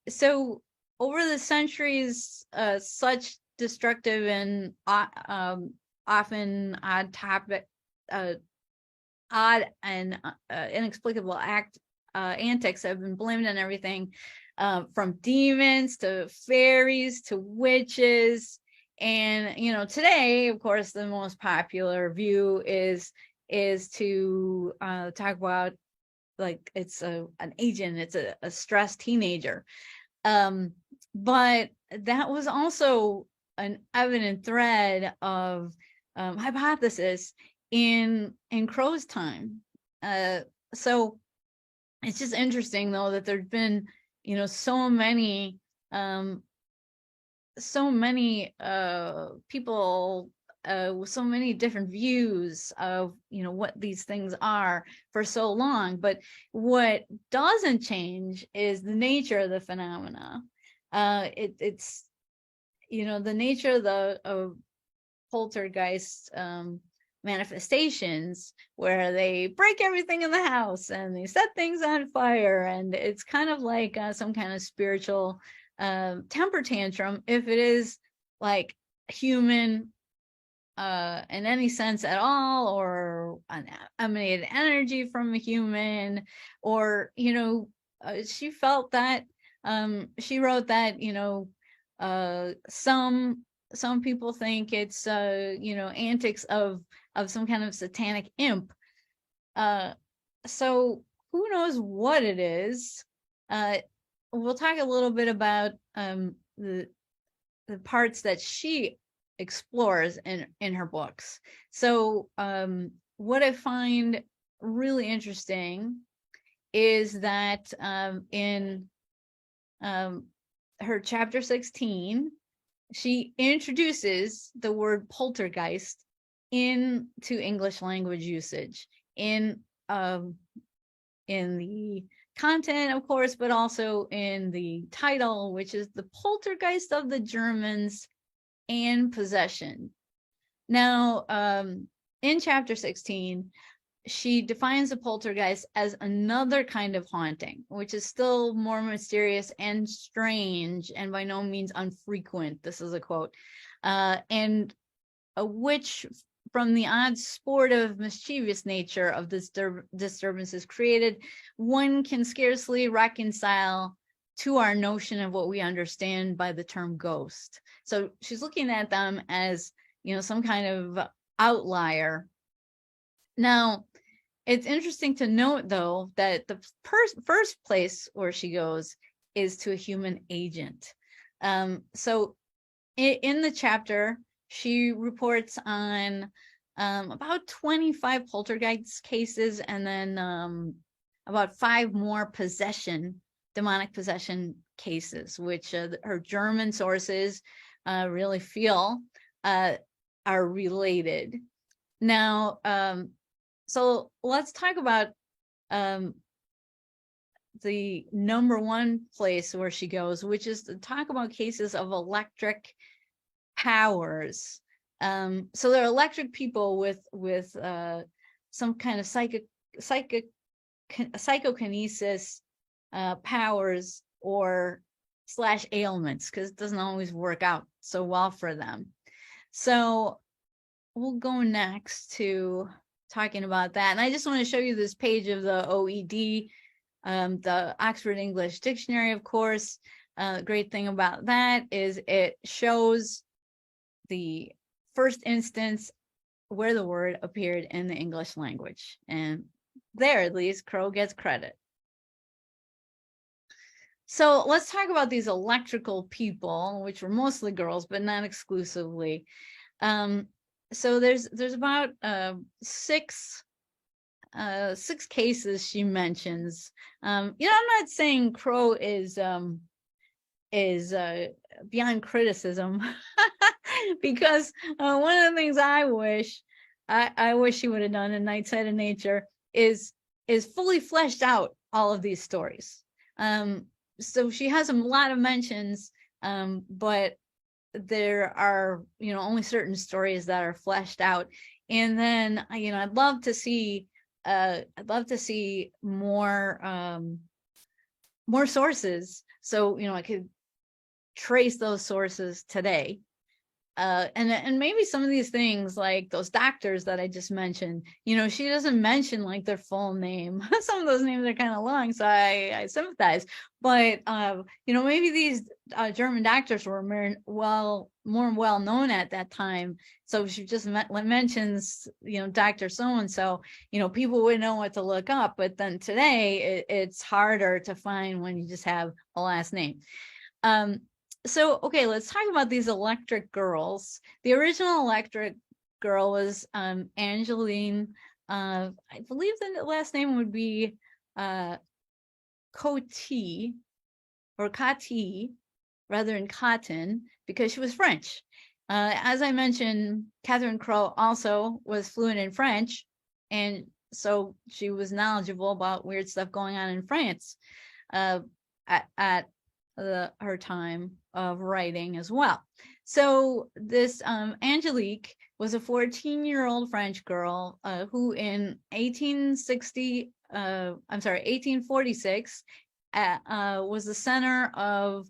So over the centuries, such destructive and often odd and inexplicable antics have been blamed on everything from demons to fairies to witches. And today, of course, the most popular view is to talk about, like, it's an agent, it's a stressed teenager. But that was also an evident thread of hypothesis in Crowe's time. So it's just interesting, though, that there's been so many people with so many different views of what these things are for so long. But what doesn't change is the nature of the phenomena. It's the nature of poltergeist manifestations, where they break everything in the house and they set things on fire, and it's kind of like some kind of spiritual temper tantrum, if it is like human in any sense at all, or an emanated energy from a human, or she felt that she wrote that some people think it's antics of some kind of satanic imp. So who knows what it is. We'll talk a little bit about the parts that she explores in her books. So what I find really interesting is that in her chapter 16, she introduces the word poltergeist into English language usage in the content, of course, but also in the title, which is The Poltergeist of the Germans and Possession. Now, in chapter 16, she defines a poltergeist as another kind of haunting, which is still more mysterious and strange, and by no means unfrequent. This is a quote. And which, from the odd sportive, mischievous nature of this disturbances created, one can scarcely reconcile to our notion of what we understand by the term ghost. So she's looking at them as, some kind of outlier. Now, it's interesting to note, though, that the first place where she goes is to a human agent. So in the chapter, she reports on about 25 poltergeist cases, and then about 5 more demonic possession cases, which her German sources really feel are related. Now, so let's talk about the number one place where she goes, which is to talk about cases of electric powers. So there are electric people with some kind of psychokinesis powers or / ailments, because it doesn't always work out so well for them. So we'll go next to talking about that. And I just want to show you this page of the OED, the Oxford English Dictionary, of course. The great thing about that is it shows the first instance where the word appeared in the English language. And there, at least, Crowe gets credit. So let's talk about these electrical people, which were mostly girls, but not exclusively. So there's about 6 cases she mentions. I'm not saying Crowe is beyond criticism, because one of the things I wish she would have done in Night Side of Nature is fully fleshed out all of these stories. So she has a lot of mentions, but there are only certain stories that are fleshed out. And then I'd love to see more sources, so I could trace those sources today. And maybe some of these things, like those doctors that I just mentioned, she doesn't mention like their full name. Some of those names are kind of long, so I sympathize. But maybe these German doctors were more well known at that time. So she just mentions, Dr. So-and-so, people would know what to look up. But then today it's harder to find when you just have a last name. So, okay, let's talk about these electric girls. The original electric girl was Angeline. I believe the last name would be Coty or Coty rather than Cotton, because she was French. As I mentioned, Catherine Crowe also was fluent in French, and so she was knowledgeable about weird stuff going on in France at her time of writing as well. So this Angelique was a 14-year-old French girl who in 1846 was the center of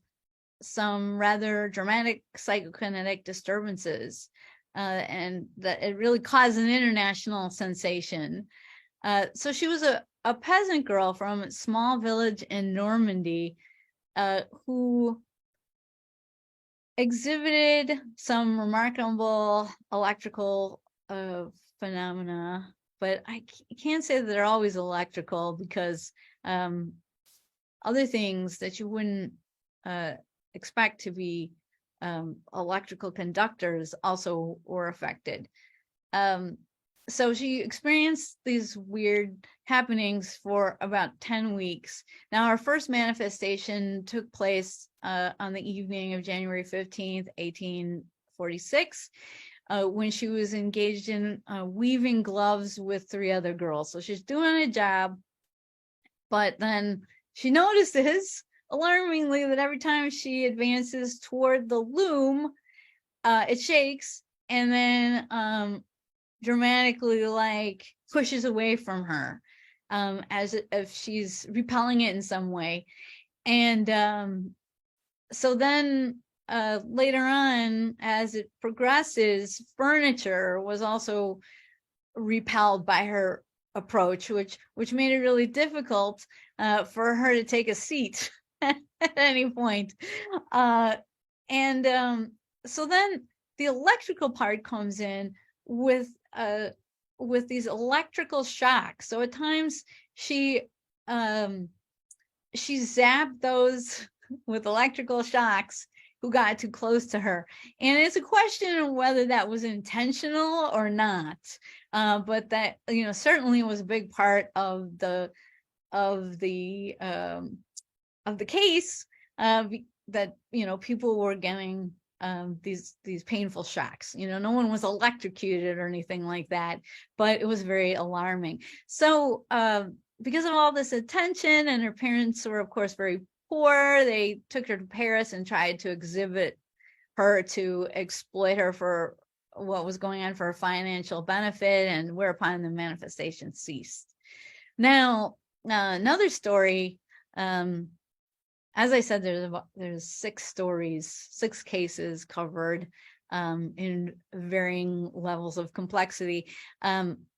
some rather dramatic psychokinetic disturbances, and that it really caused an international sensation. So she was a peasant girl from a small village in Normandy, who exhibited some remarkable electrical phenomena, but I can't say that they're always electrical, because other things that you wouldn't expect to be electrical conductors also were affected. So she experienced these weird happenings for about 10 weeks. Now, her first manifestation took place on the evening of January 15th, 1846, when she was engaged in weaving gloves with 3 other girls. So she's doing a job, but then she notices, alarmingly, that every time she advances toward the loom, it shakes, and then dramatically like pushes away from her, as if she's repelling it in some way. And so then later on, as it progresses, furniture was also repelled by her approach, which made it really difficult for her to take a seat at any point. So then the electrical part comes in with these electrical shocks. So at times she zapped those with electrical shocks who got too close to her, and it's a question of whether that was intentional or not. But that certainly was a big part of the case, that people were getting these painful shocks. No one was electrocuted or anything like that, but it was very alarming. So because of all this attention, and her parents were of course very poor, they took her to Paris and tried to exhibit her, to exploit her for what was going on for her financial benefit, and whereupon the manifestation ceased. Now, another story, as I said, there's 6 cases covered in varying levels of complexity.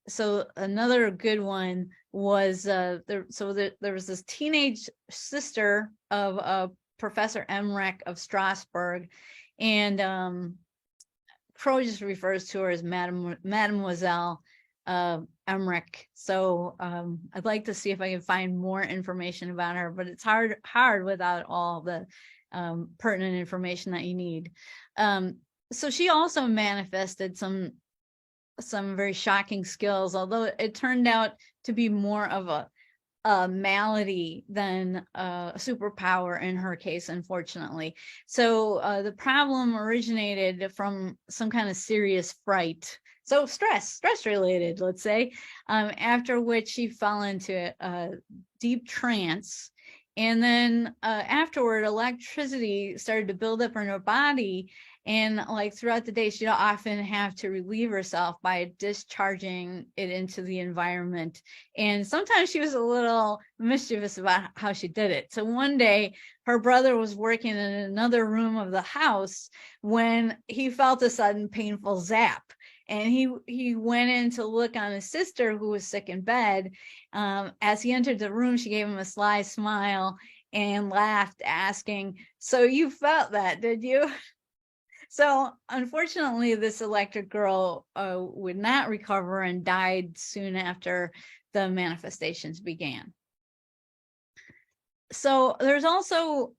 So another good one was there was this teenage sister of Professor Emmerich of Strasbourg, and Crowe just refers to her as Mademoiselle Emmerich. So I'd like to see if I can find more information about her, but it's hard without all the pertinent information that you need. so she also manifested some very shocking skills, although it turned out to be more of a malady than a superpower in her case, unfortunately. So the problem originated from some kind of serious fright. So stress related, let's say, after which she fell into a deep trance. And then afterward, electricity started to build up in her body. And like throughout the day, she'd often have to relieve herself by discharging it into the environment. And sometimes she was a little mischievous about how she did it. So one day, her brother was working in another room of the house when he felt a sudden painful zap. And he went in to look on his sister, who was sick in bed. As he entered the room, she gave him a sly smile and laughed, asking, "So you felt that, did you?" So unfortunately, this electric girl would not recover and died soon after the manifestations began. So there's also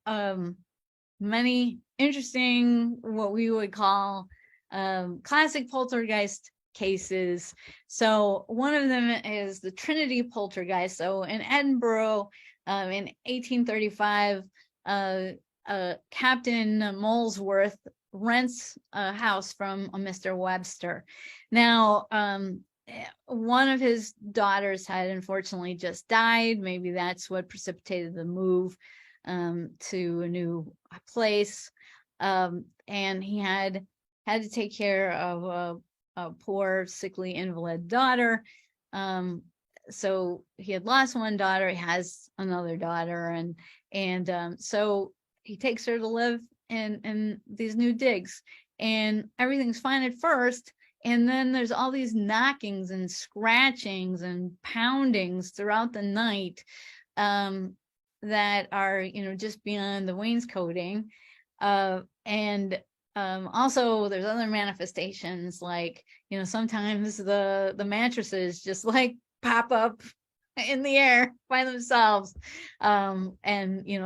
many interesting, what we would call classic poltergeist cases. So one of them is the Trinity poltergeist. So in Edinburgh, in 1835, Captain Molesworth rents a house from a Mr. Webster. Now, one of his daughters had unfortunately just died. Maybe that's what precipitated the move to a new place. And he had to take care of a poor, sickly invalid daughter. So he had lost one daughter, he has another daughter, and so he takes her to live in these new digs, and everything's fine at first, and then there's all these knockings and scratchings and poundings throughout the night that are, just beyond the wainscoting. And also there's other manifestations, like, sometimes the mattresses just like pop up in the air by themselves, and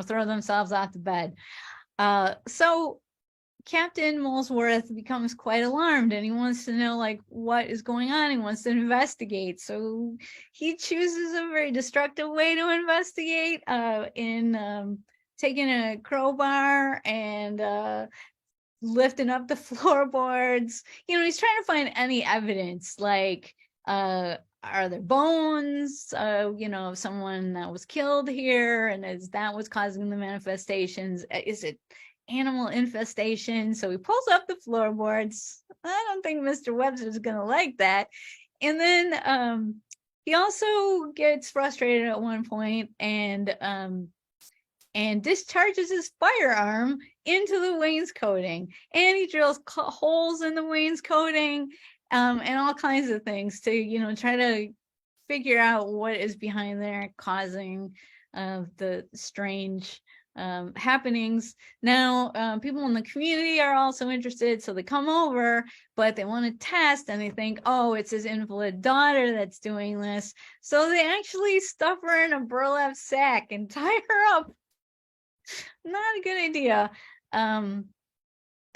throw themselves out the bed. So Captain Molesworth becomes quite alarmed, and he wants to know, like, what is going on. He wants to investigate. So he chooses a very destructive way to investigate, in taking a crowbar and lifting up the floorboards. He's trying to find any evidence, like, are there bones, of someone that was killed here, and is that what's causing the manifestations? Is it animal infestation? So he pulls up the floorboards. I don't think Mr. Webster's gonna like that. And then he also gets frustrated at one point and discharges his firearm into the wainscoting, and he drills holes in the wainscoting, and all kinds of things to try to figure out what is behind there causing the strange happenings. Now, people in the community are also interested, so they come over, but they want to test, and they think, oh, it's his invalid daughter that's doing this. So they actually stuff her in a burlap sack and tie her up. Not a good idea,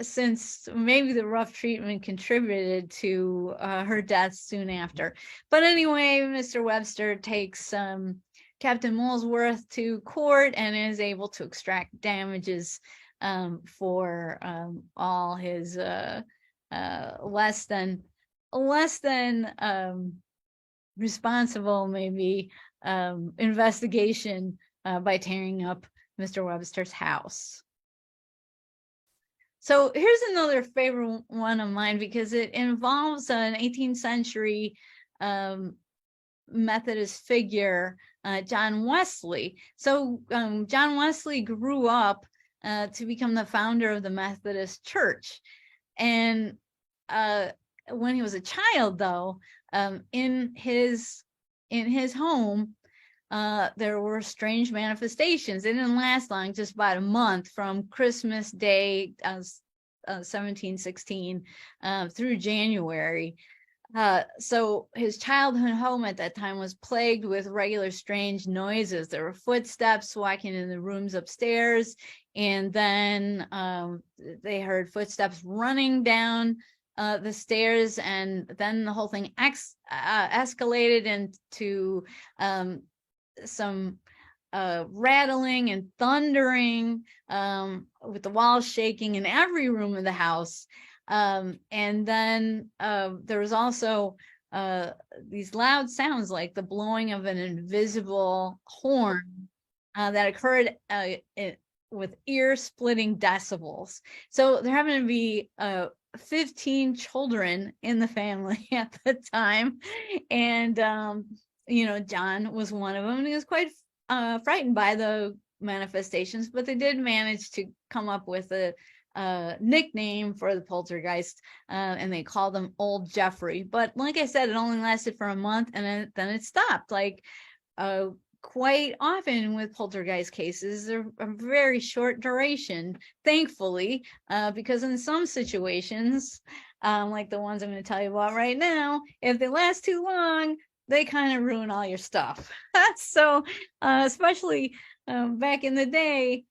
since maybe the rough treatment contributed to her death soon after. But anyway, Mr. Webster takes Captain Molesworth to court and is able to extract damages for all his less than responsible, maybe, investigation by tearing up Mr. Webster's house. So here's another favorite one of mine, because it involves an 18th century Methodist figure, John Wesley. So John Wesley grew up to become the founder of the Methodist Church. And when he was a child, though, in his home, there were strange manifestations. It didn't last long, just about a month, from Christmas Day 1716 through January. So his childhood home at that time was plagued with regular strange noises. There were footsteps walking in the rooms upstairs, and then they heard footsteps running down the stairs, and then the whole thing escalated into some rattling and thundering with the walls shaking in every room of the house. And then there was also these loud sounds like the blowing of an invisible horn that occurred with ear-splitting decibels. So there happened to be 15 children in the family at the time, and John was one of them, and he was quite frightened by the manifestations, but they did manage to come up with a nickname for the poltergeist, and they called them Old Jeffrey. But like I said, it only lasted for a month, and then it stopped. Like quite often with poltergeist cases, they're a very short duration, thankfully, because in some situations, like the ones I'm going to tell you about right now, if they last too long, they kind of ruin all your stuff. So especially back in the day,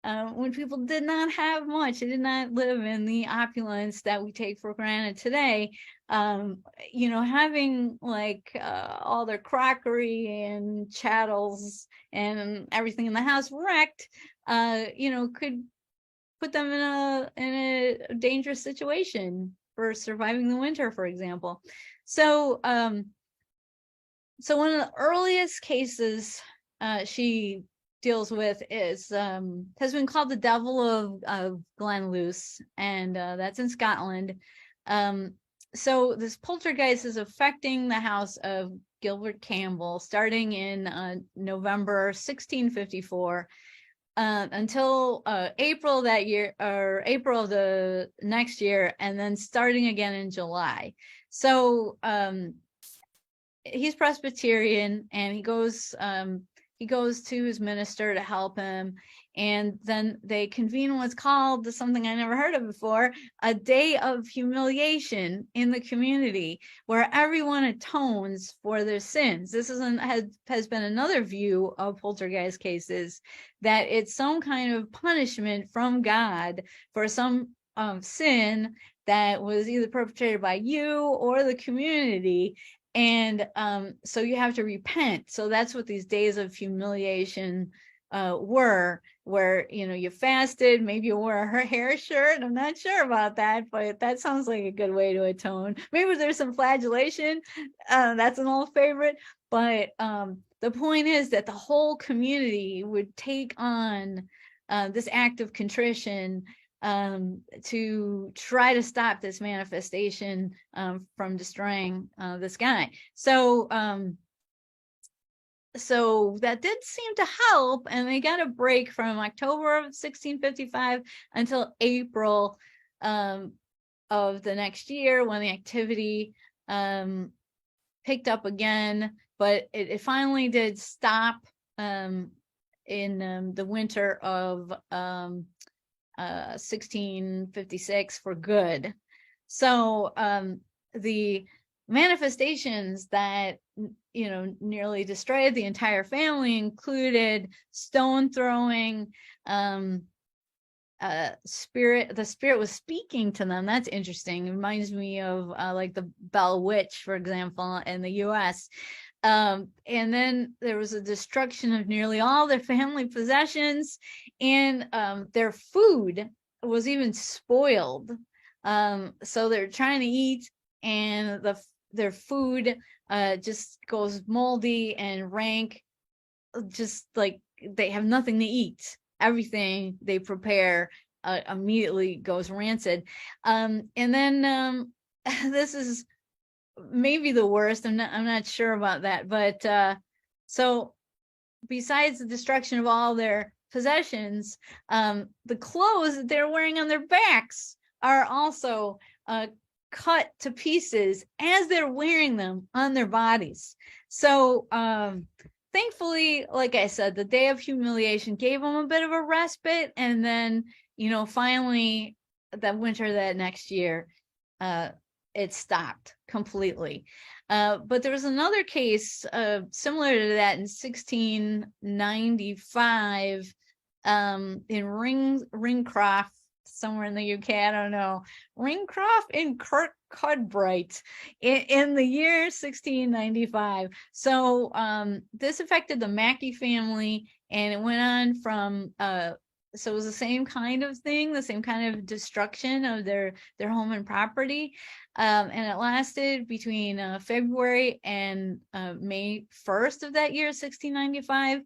when people did not have much, they did not live in the opulence that we take for granted today, having like all their crockery and chattels and everything in the house wrecked, could put them in a dangerous situation for surviving the winter, for example. So one of the earliest cases she deals with has been called the Devil of Glenluce, and that's in Scotland. So this poltergeist is affecting the house of Gilbert Campbell starting in November 1654 until April that year, or April of the next year, and then starting again in July. So he's Presbyterian, and he goes to his minister to help him, and then they convene what's called, something I never heard of before, a day of humiliation in the community, where everyone atones for their sins. This has been another view of poltergeist cases, that it's some kind of punishment from God for some sin that was either perpetrated by you or the community. And so you have to repent. So that's what these days of humiliation were, where you fasted, maybe you wore a hair shirt. I'm not sure about that, but that sounds like a good way to atone. Maybe there's some flagellation. That's an old favorite. But the point is that the whole community would take on this act of contrition to try to stop this manifestation from destroying this guy. So that did seem to help, and they got a break from October of 1655 until April of the next year, when the activity picked up again. But it finally did stop in the winter of 1656 for good. So the manifestations that nearly destroyed the entire family included stone throwing, the spirit was speaking to them. That's interesting. It reminds me of like the Bell Witch, for example, in the US. And then there was a destruction of nearly all their family possessions, and their food was even spoiled. So they're trying to eat, and their food just goes moldy and rank, just like they have nothing to eat. Everything they prepare immediately goes rancid. And then this is maybe the worst. I'm not sure about that, but so besides the destruction of all their possessions, the clothes that they're wearing on their backs are also cut to pieces as they're wearing them on their bodies. So thankfully, like I said, the day of humiliation gave them a bit of a respite, and then finally that winter, that next year, it stopped completely. But there was another case similar to that in 1695 in Ringcroft, somewhere in the UK, I don't know, Ringcroft in Kirkcudbright in the year 1695. So this affected the Mackey family, and it went on from so it was the same kind of thing, the same kind of destruction of their home and property, and it lasted between February and May 1st of that year, 1695.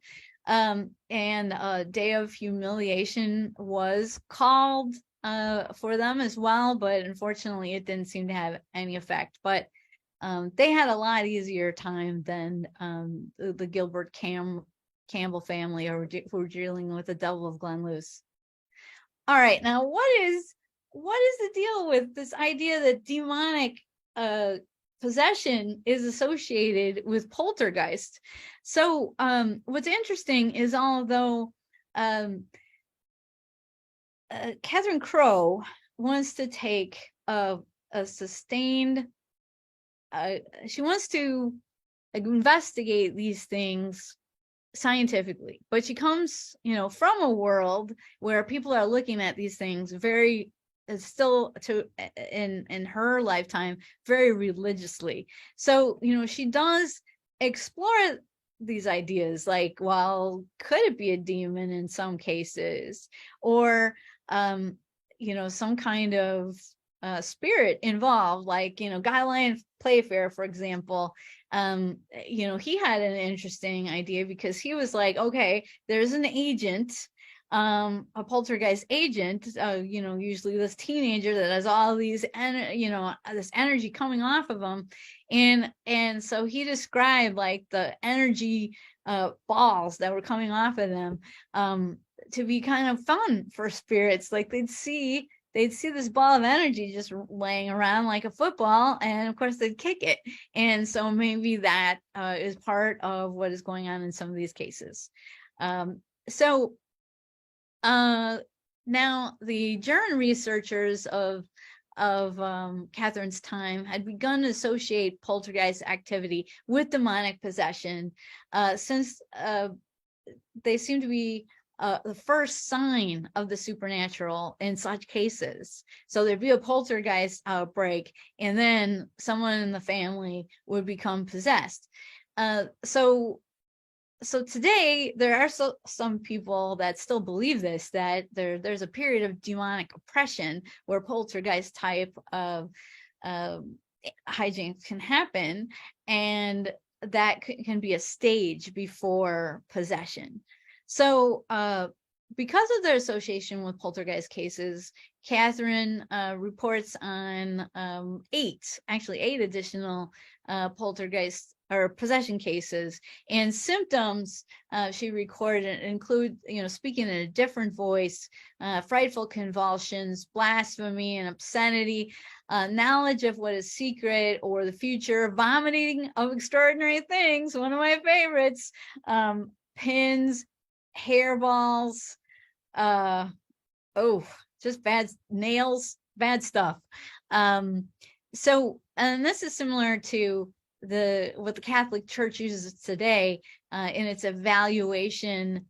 And a day of humiliation was called for them as well, but unfortunately it didn't seem to have any effect. But they had a lot easier time than the Gilbert Campbell family, who were dealing with the devil of Glenluce. All right, now what is the deal with this idea that demonic possession is associated with poltergeist? So what's interesting is, although Catherine Crowe wants to take a sustained, she wants to investigate these things scientifically, but she comes, from a world where people are looking at these things very, still in her lifetime, very religiously. So she does explore these ideas, like, well, could it be a demon in some cases, or some kind of spirit involved, like Guy Lyon Playfair, for example. He had an interesting idea, because he was like, okay, there's an agent, a poltergeist agent, usually this teenager that has all these this energy coming off of them, and so he described like the energy balls that were coming off of them to be kind of fun for spirits. Like they'd see this ball of energy just laying around like a football, and of course they'd kick it. And so maybe that is part of what is going on in some of these cases. Now the German researchers of Catherine's time had begun to associate poltergeist activity with demonic possession, since they seem to be the first sign of the supernatural in such cases. So there'd be a poltergeist outbreak, and then someone in the family would become possessed. So today there are some people that still believe this, that there's a period of demonic oppression where poltergeist type of hijinks can happen, and that can be a stage before possession. So because of their association with poltergeist cases, Catherine reports on 8 additional poltergeist or possession cases, and symptoms she recorded include, speaking in a different voice, frightful convulsions, blasphemy and obscenity, knowledge of what is secret or the future, vomiting of extraordinary things, one of my favorites, pins, hairballs, just bad nails, bad stuff. So, and this is similar to what the Catholic Church uses today in its evaluation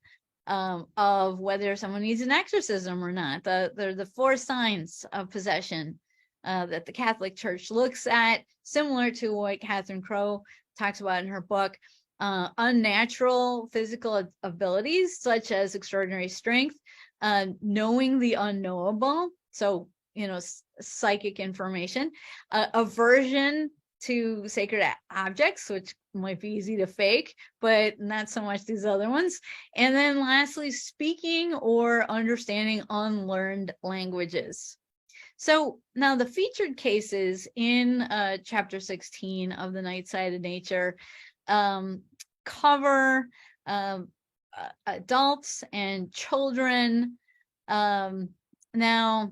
of whether someone needs an exorcism or not. The 4 signs of possession that the Catholic Church looks at, similar to what Catherine Crowe talks about in her book. Unnatural physical abilities, such as extraordinary strength, knowing the unknowable, so psychic information, aversion to sacred objects, which might be easy to fake, but not so much these other ones. And then lastly, speaking or understanding unlearned languages. So now the featured cases in chapter 16 of The Night Side of Nature cover adults and children. Now,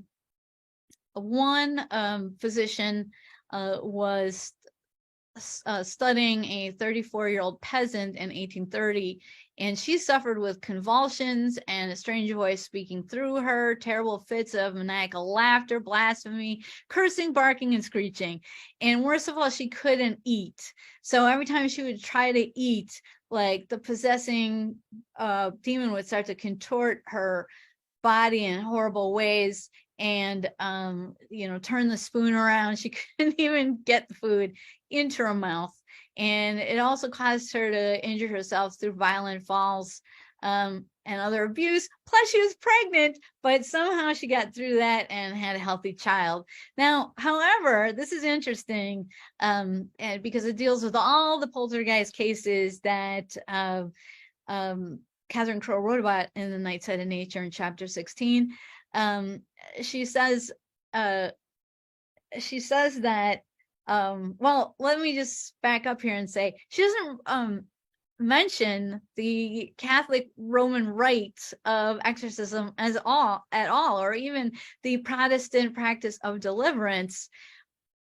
one physician was studying a 34-year-old peasant in 1830, and she suffered with convulsions and a strange voice speaking through her, terrible fits of maniacal laughter, blasphemy, cursing, barking, and screeching. And worst of all, she couldn't eat. So every time she would try to eat, like the possessing demon would start to contort her body in horrible ways and turn the spoon around. She couldn't even get the food into her mouth, and it also caused her to injure herself through violent falls and other abuse. Plus she was pregnant, but somehow she got through that and had a healthy child. Now, however, this is interesting and because it deals with all the poltergeist cases that Catherine Crowe wrote about in The Night Side of Nature in chapter 16. She says that, well, let me just back up here and say, she doesn't mention the Catholic Roman rites of exorcism at all, or even the Protestant practice of deliverance.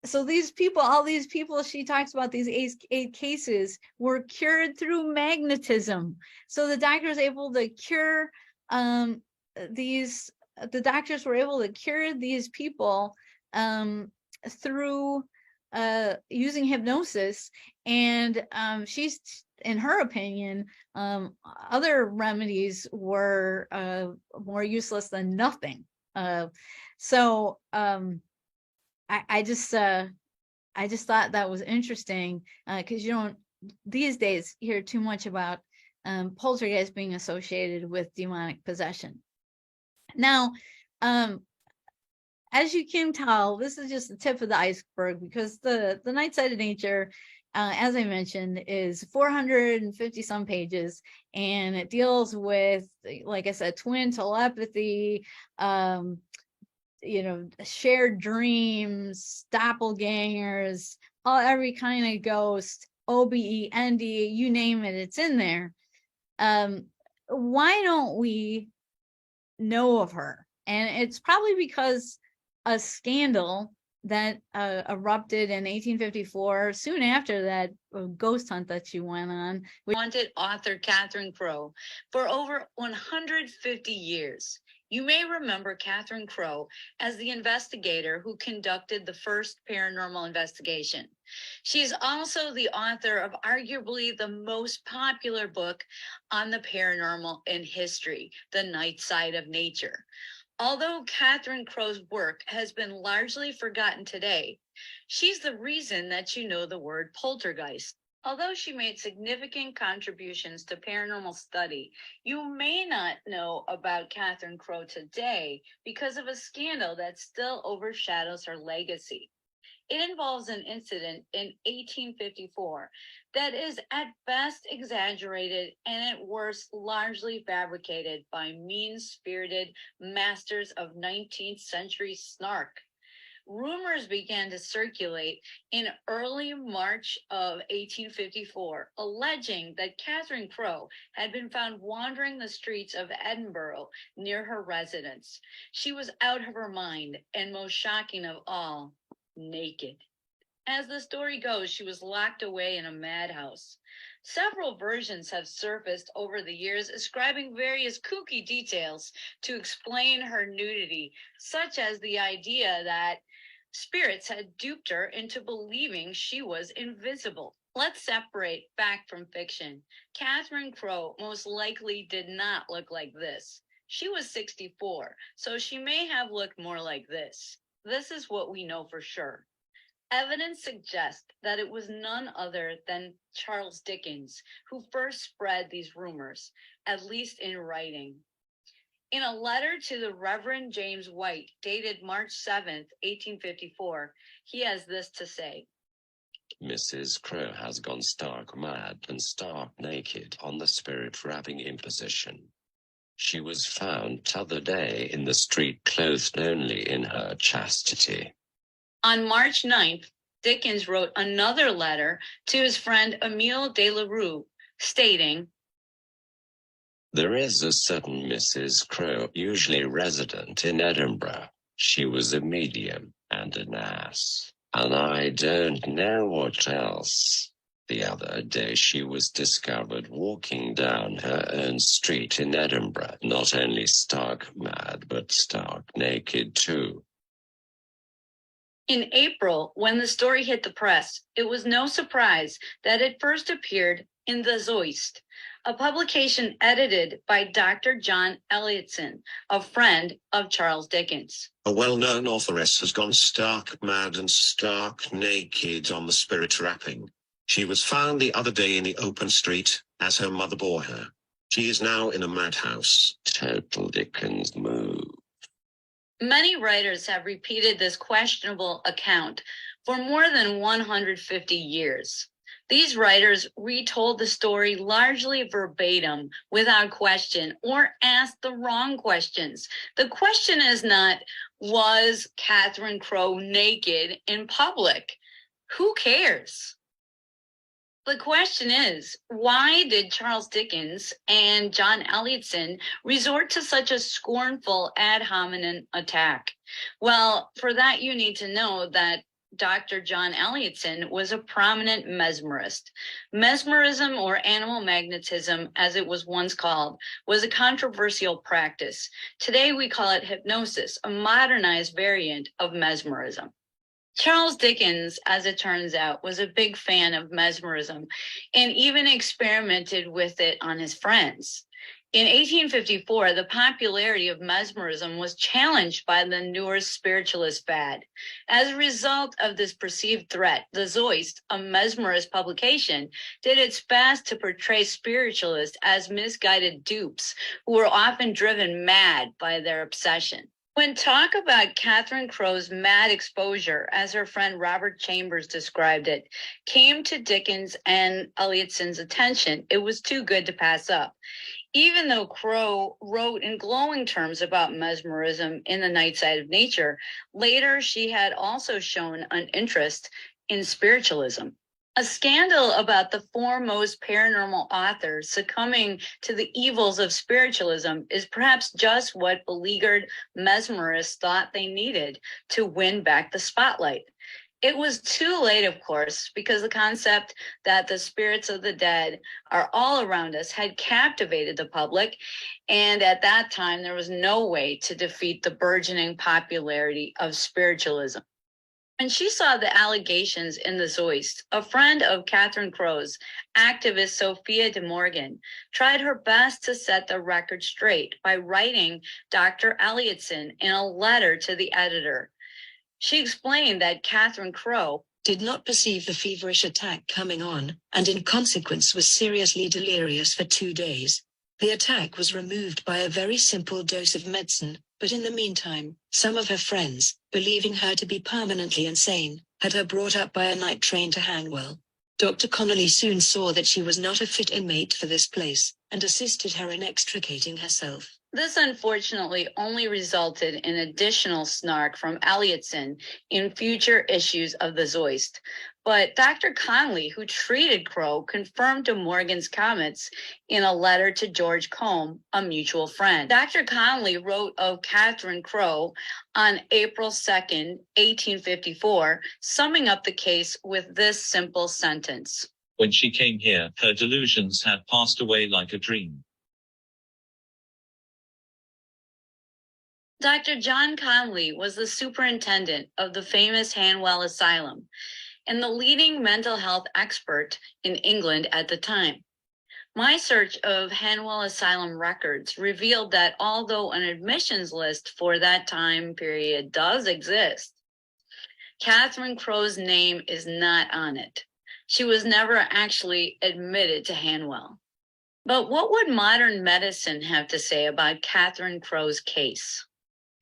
So these people, all these people she talks about, these eight cases, were cured through magnetism. So the doctor was able to cure the doctors were able to cure these people through using hypnosis. And she's, in her opinion, other remedies were more useless than nothing. So I just thought that was interesting because you don't these days hear too much about poltergeist being associated with demonic possession. Now, as you can tell, this is just the tip of the iceberg, because the Night Side of Nature, as I mentioned, is 450 some pages, and it deals with, like I said, twin telepathy, shared dreams, doppelgangers, every kind of ghost, OBE, NDE, you name it, it's in there. Why don't we know of her? And it's probably because a scandal that erupted in 1854, soon after that ghost hunt that she went on. We wanted author Catherine Crowe for over 150 years. You may remember Catherine Crowe as the investigator who conducted the first paranormal investigation. She's also the author of arguably the most popular book on the paranormal in history, The Night Side of Nature. Although Catherine Crowe's work has been largely forgotten today, she's the reason that you know the word poltergeist. Although she made significant contributions to paranormal study, you may not know about Catherine Crowe today because of a scandal that still overshadows her legacy. It involves an incident in 1854 that is at best exaggerated and at worst largely fabricated by mean-spirited masters of 19th century snark. Rumors began to circulate in early March of 1854, alleging that Catherine Crowe had been found wandering the streets of Edinburgh near her residence. She was out of her mind, and most shocking of all, naked. As the story goes, she was locked away in a madhouse. Several versions have surfaced over the years, ascribing various kooky details to explain her nudity, such as the idea that spirits had duped her into believing she was invisible. Let's separate fact from fiction. Catherine Crowe most likely did not look like this. She was 64, so she may have looked more like this. This is what we know for sure. Evidence suggests that it was none other than Charles Dickens who first spread these rumors, at least in writing. In a letter to the Reverend James White, dated March 7th, 1854, he has this to say. Mrs. Crowe has gone stark mad and stark naked on the spirit-rapping imposition. She was found t'other day in the street clothed only in her chastity. On March 9th, Dickens wrote another letter to his friend Emile de la Rue, stating, There is a certain Mrs. Crowe, usually resident in Edinburgh. She was a medium and an ass, and I don't know what else. The other day she was discovered walking down her own street in Edinburgh, not only stark mad, but stark naked too. In April, when the story hit the press, it was no surprise that it first appeared in The Zoist, a publication edited by Dr. John Elliotson, a friend of Charles Dickens. A well-known authoress has gone stark mad and stark naked on the spirit rapping. She was found the other day in the open street as her mother bore her. She is now in a madhouse. Total Dickens move. Many writers have repeated this questionable account for more than 150 years. These writers retold the story largely verbatim, without question, or asked the wrong questions. The question is not, was Catherine Crowe naked in public? Who cares? The question is, why did Charles Dickens and John Elliotson resort to such a scornful ad hominem attack? Well, for that, you need to know that Dr. John Elliotson was a prominent mesmerist. Mesmerism, or animal magnetism, as it was once called, was a controversial practice. Today, we call it hypnosis, a modernized variant of mesmerism. Charles Dickens, as it turns out, was a big fan of mesmerism and even experimented with it on his friends. In 1854, the popularity of mesmerism was challenged by the newer spiritualist fad. As a result of this perceived threat, the Zoist, a mesmerist publication, did its best to portray spiritualists as misguided dupes who were often driven mad by their obsession. When talk about Catherine Crowe's mad exposure, as her friend Robert Chambers described it, came to Dickens and Elliotson's attention, it was too good to pass up. Even though Crowe wrote in glowing terms about mesmerism in The Night Side of Nature, later she had also shown an interest in spiritualism. A scandal about the foremost paranormal author succumbing to the evils of spiritualism is perhaps just what beleaguered mesmerists thought they needed to win back the spotlight. It was too late, of course, because the concept that the spirits of the dead are all around us had captivated the public, and at that time there was no way to defeat the burgeoning popularity of spiritualism. When she saw the allegations in the Zoist, a friend of Catherine Crowe's, activist Sophia de Morgan, tried her best to set the record straight by writing Dr. Elliotson in a letter to the editor. She explained that Catherine Crowe did not perceive the feverish attack coming on, and in consequence was seriously delirious for 2 days. The attack was removed by a very simple dose of medicine, but in the meantime, some of her friends, believing her to be permanently insane, had her brought up by a night train to Hanwell. Dr. Connolly soon saw that she was not a fit inmate for this place, and assisted her in extricating herself. This unfortunately only resulted in additional snark from Elliotson in future issues of the Zoist. But Dr. Conley, who treated Crowe, confirmed De Morgan's comments in a letter to George Combe, a mutual friend. Dr. Conley wrote of Catherine Crowe on April 2nd, 1854, summing up the case with this simple sentence. When she came here, her delusions had passed away like a dream. Dr. John Conley was the superintendent of the famous Hanwell Asylum and the leading mental health expert in England at the time. My search of Hanwell Asylum records revealed that although an admissions list for that time period does exist, Catherine Crowe's name is not on it. She was never actually admitted to Hanwell. But what would modern medicine have to say about Catherine Crowe's case?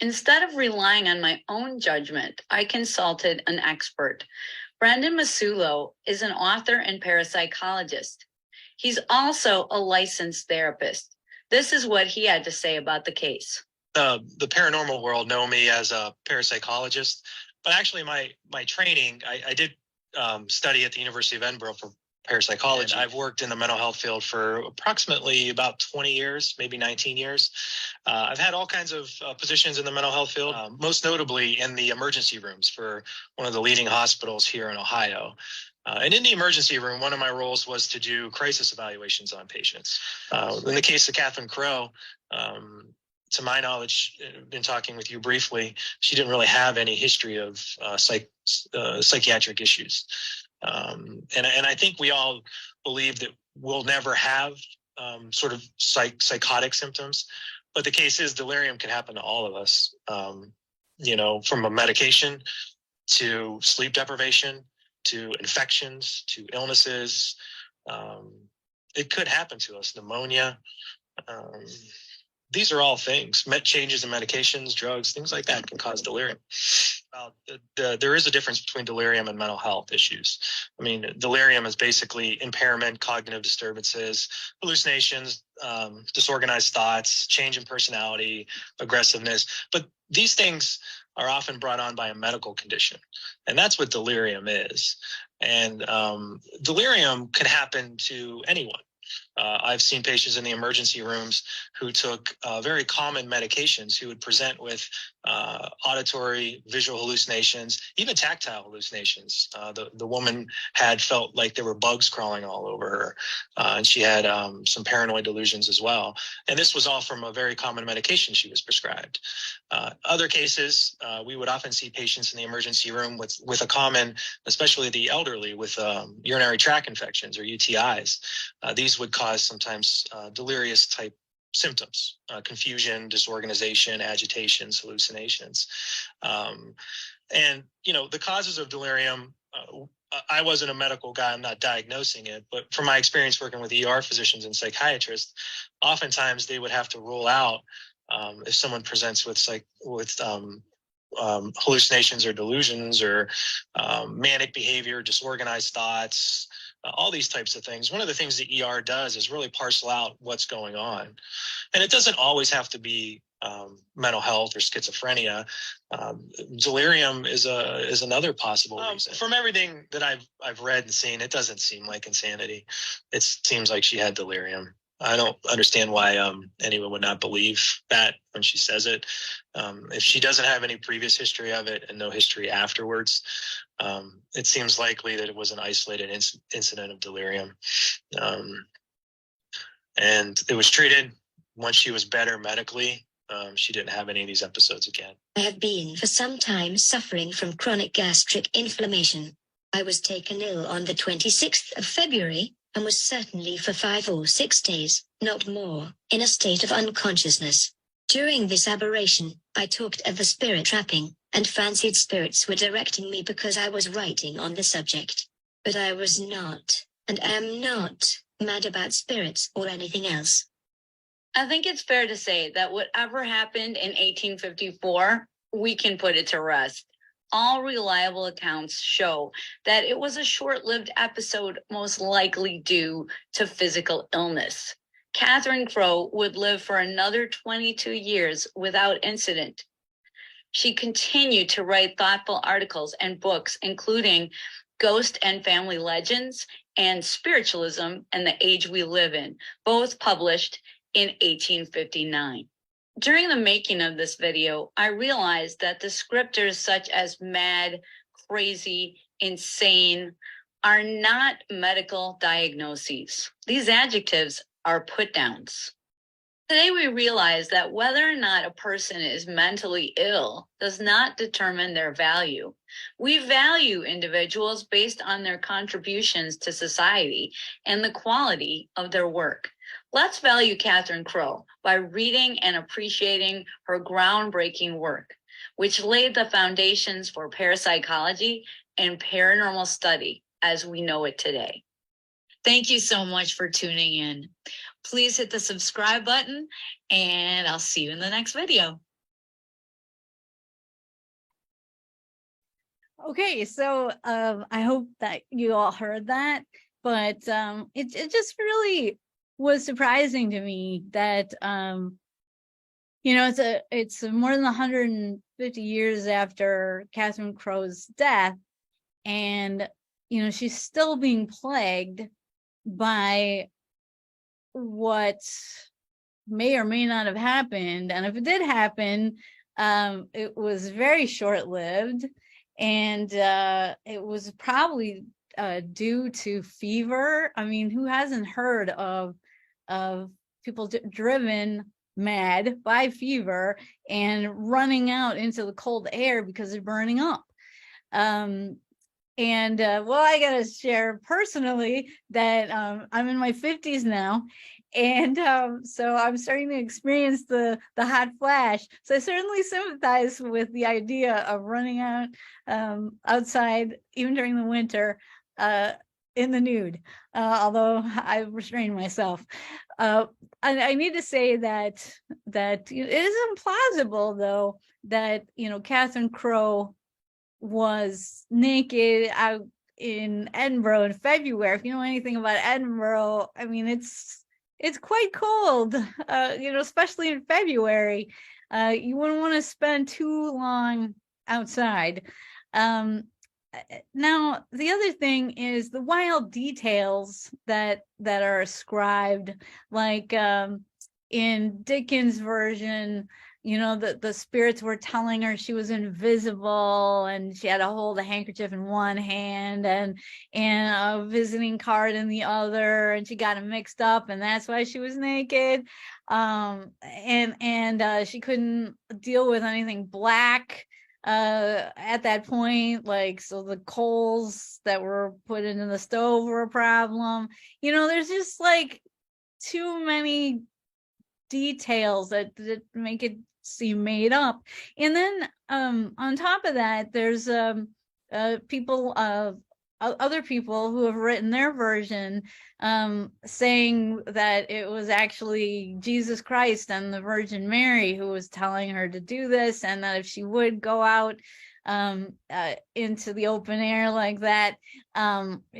Instead of relying on my own judgment, I consulted an expert. Brendan Masulo is an author and parapsychologist. He's also a licensed therapist. This is what he had to say about the case. The paranormal world know me as a parapsychologist, but actually my training, I did study at the University of Edinburgh for parapsychology. I've worked in the mental health field for approximately about 20 years, maybe 19 years. I've had all kinds of positions in the mental health field, most notably in the emergency rooms for one of the leading hospitals here in Ohio. And in the emergency room, one of my roles was to do crisis evaluations on patients. In the case of Catherine Crowe, to my knowledge, in talking with you briefly, she didn't really have any history of psychiatric issues. And I think we all believe that we'll never have sort of psychotic symptoms, but the case is delirium can happen to all of us, from a medication to sleep deprivation, to infections, to illnesses. It could happen to us, pneumonia. These are all things, changes in medications, drugs, things like that can cause delirium. There is a difference between delirium and mental health issues. I mean, delirium is basically impairment, cognitive disturbances, hallucinations, disorganized thoughts, change in personality, aggressiveness. But these things are often brought on by a medical condition. And that's what delirium is. And delirium can happen to anyone. I've seen patients in the emergency rooms who took very common medications who would present with auditory, visual hallucinations, even tactile hallucinations. The woman had felt like there were bugs crawling all over her, and she had some paranoid delusions as well. And this was all from a very common medication she was prescribed. Other cases, we would often see patients in the emergency room with a common, especially the elderly, with urinary tract infections or UTIs. These would cause sometimes delirious type symptoms, confusion, disorganization, agitations, hallucinations. And, the causes of delirium, I wasn't a medical guy, I'm not diagnosing it, but from my experience working with ER physicians and psychiatrists, oftentimes they would have to rule out if someone presents with hallucinations or delusions or manic behavior, disorganized thoughts, all these types of things. One of the things the ER does is really parcel out what's going on. And it doesn't always have to be mental health or schizophrenia. Delirium is another possible reason. From everything that I've read and seen, it doesn't seem like insanity. It seems like she had delirium. I don't understand why anyone would not believe that when she says it. If she doesn't have any previous history of it and no history afterwards, it seems likely that it was an isolated incident of delirium. And it was treated. Once she was better medically, she didn't have any of these episodes again. I have been for some time suffering from chronic gastric inflammation. I was taken ill on the 26th of February and was certainly for 5 or 6 days, not more, in a state of unconsciousness. During this aberration, I talked of the spirit trapping, and fancied spirits were directing me because I was writing on the subject. But I was not, and am not, mad about spirits or anything else. I think it's fair to say that whatever happened in 1854, we can put it to rest. All reliable accounts show that it was a short-lived episode, most likely due to physical illness. Catherine Crowe would live for another 22 years without incident. She continued to write thoughtful articles and books, including Ghost and Family Legends and Spiritualism and the Age We Live In, both published in 1859. During the making of this video, I realized that descriptors such as mad, crazy, insane are not medical diagnoses. These adjectives are put downs. Today, we realize that whether or not a person is mentally ill does not determine their value. We value individuals based on their contributions to society and the quality of their work. Let's value Catherine Crowe by reading and appreciating her groundbreaking work, which laid the foundations for parapsychology and paranormal study as we know it today. Thank you so much for tuning in. Please hit the subscribe button, and I'll see you in the next video. Okay, so I hope that you all heard that, but it just really was surprising to me that it's more than 150 years after Catherine Crowe's death, and she's still being plagued by what may or may not have happened. And if it did happen, it was very short-lived, and it was probably due to fever. I mean, who hasn't heard of people driven mad by fever and running out into the cold air because they're burning up? Well, I gotta share personally that I'm in my 50s now, and so I'm starting to experience the hot flash. So I certainly sympathize with the idea of running out outside, even during the winter, in the nude. Although I restrained myself. I need to say that it is implausible, though, that Catherine Crowe was naked out in Edinburgh in February. If you know anything about Edinburgh, I mean, it's quite cold, especially in February. You wouldn't want to spend too long outside. Now, the other thing is the wild details that are ascribed, like in Dickens' version, the spirits were telling her she was invisible and she had to hold a handkerchief in one hand and a visiting card in the other, and she got them mixed up, and that's why she was naked. And she couldn't deal with anything black at that point, like, so the coals that were put into the stove were a problem. There's just like too many details that make it seem made up. And then on top of that, there's other people who have written their version, saying that it was actually Jesus Christ and the Virgin Mary who was telling her to do this, and that if she would go out into the open air like that,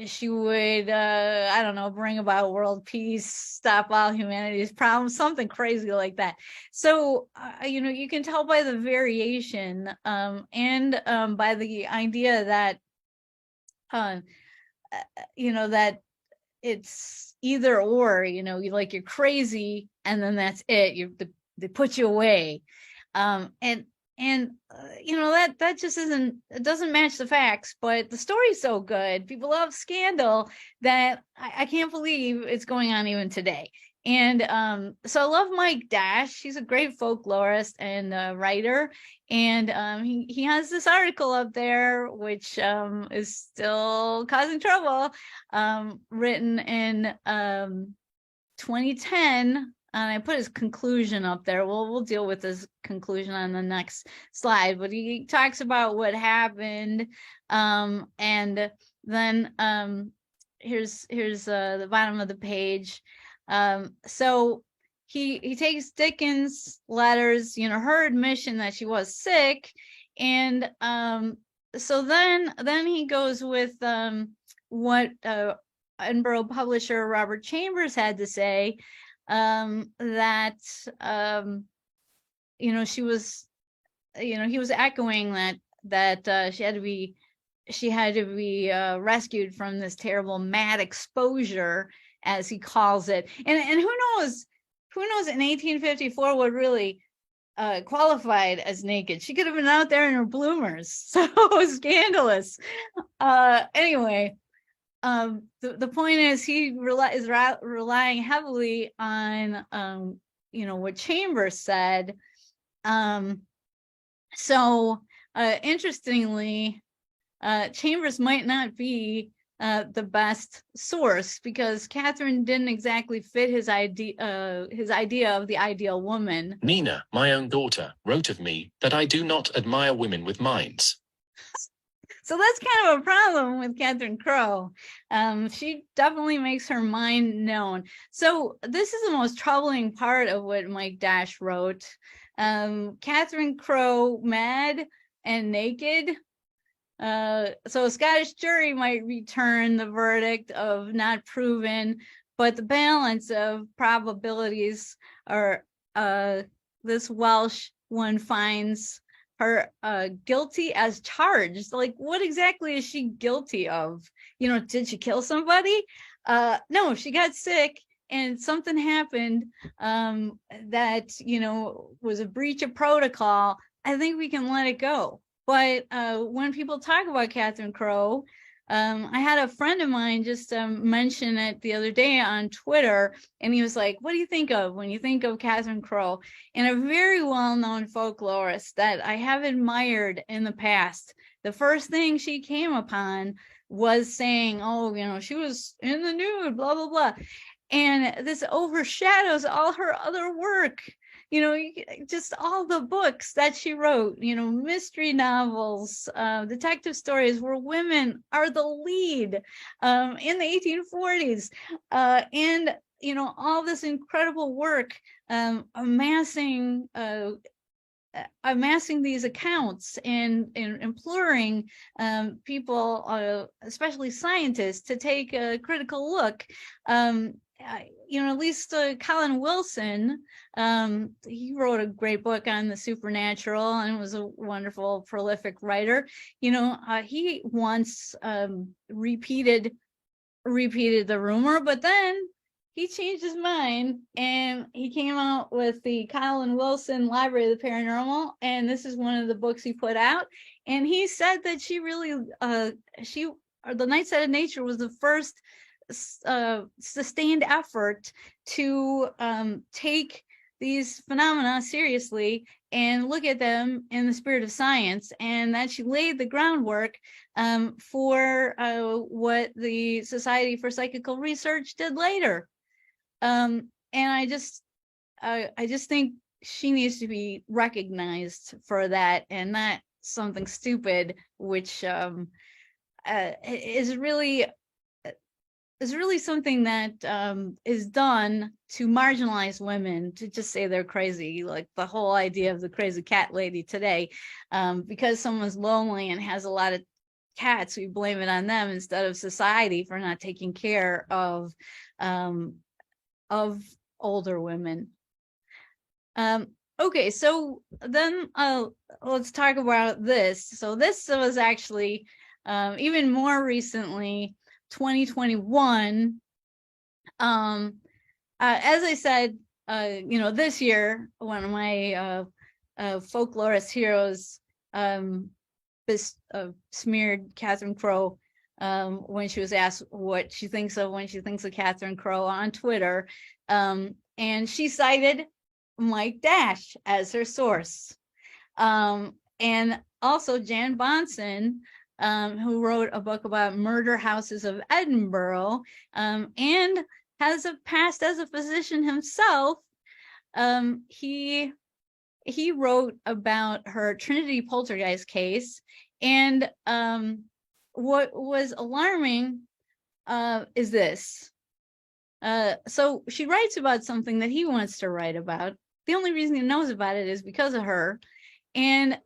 she would I don't know, bring about world peace, stop all humanity's problems, something crazy like that. So you can tell by the variation, and by the idea that that it's either or. You're crazy and then that's it, they put you away, and that just it doesn't match the facts. But the story's so good, people love scandal, that I can't believe it's going on even today. And so I love Mike Dash. He's a great folklorist and writer, and he has this article up there which is still causing trouble, written in 2010. And I put his conclusion up there. We'll deal with his conclusion on the next slide. But he talks about what happened, and then here's the bottom of the page. So he takes Dickens' letters, her admission that she was sick, and so then he goes with what Edinburgh publisher Robert Chambers had to say, that she was, he was echoing that she had to be rescued from this terrible mad exposure, as he calls it. And who knows in 1854 what really qualified as naked. She could have been out there in her bloomers. So scandalous. Anyway, the point is, he is relying heavily on what Chambers said. So interestingly, Chambers might not be the best source, because Catherine didn't exactly fit his idea of the ideal woman. Nina, my own daughter, wrote of me that I do not admire women with minds. So that's kind of a problem with Catherine Crowe. She definitely makes her mind known. So this is the most troubling part of what Mike Dash wrote. Catherine Crowe, mad and naked. So a Scottish jury might return the verdict of not proven, but the balance of probabilities are this Welsh one finds her guilty as charged. Like, what exactly is she guilty of? Did she kill somebody? No, she got sick and something happened that was a breach of protocol. I think we can let it go. But when people talk about Catherine Crowe, I had a friend of mine just mention it the other day on Twitter, and he was like, what do you think of when you think of Catherine Crowe? And a very well-known folklorist that I have admired in the past. The first thing she came upon was saying, oh, you know, she was in the nude, blah, blah, blah. And this overshadows all her other work. You know, just all the books that she wrote, you know, mystery novels, detective stories where women are the lead in the 1840s. And, you know, all this incredible work amassing these accounts and imploring people, especially scientists, to take a critical look. You know, at least Colin Wilson, he wrote a great book on the supernatural and was a wonderful, prolific writer. You know, he once repeated the rumor, but then he changed his mind and he came out with the Colin Wilson Library of the Paranormal, and this is one of the books he put out. And he said that she really, The Night Side of Nature was the first sustained effort to take these phenomena seriously and look at them in the spirit of science, and that she laid the groundwork for what the Society for Psychical Research did later. And I just think she needs to be recognized for that, and not something stupid, which is really something that is done to marginalize women, to just say they're crazy, like the whole idea of the crazy cat lady today. Because someone's lonely and has a lot of cats, we blame it on them instead of society for not taking care of older women. Okay, so then let's talk about this. So this was actually even more recently, 2021. As I said, you know, this year, one of my folklorist heroes smeared Catherine Crowe when she was asked what she thinks of when she thinks of Catherine Crowe on Twitter. And she cited Mike Dash as her source. And also Jan Bonson, who wrote a book about murder houses of Edinburgh, and has a past as a physician himself. He wrote about her Trinity poltergeist case, and what was alarming is this. So she writes about something that he wants to write about. The only reason he knows about it is because of her, and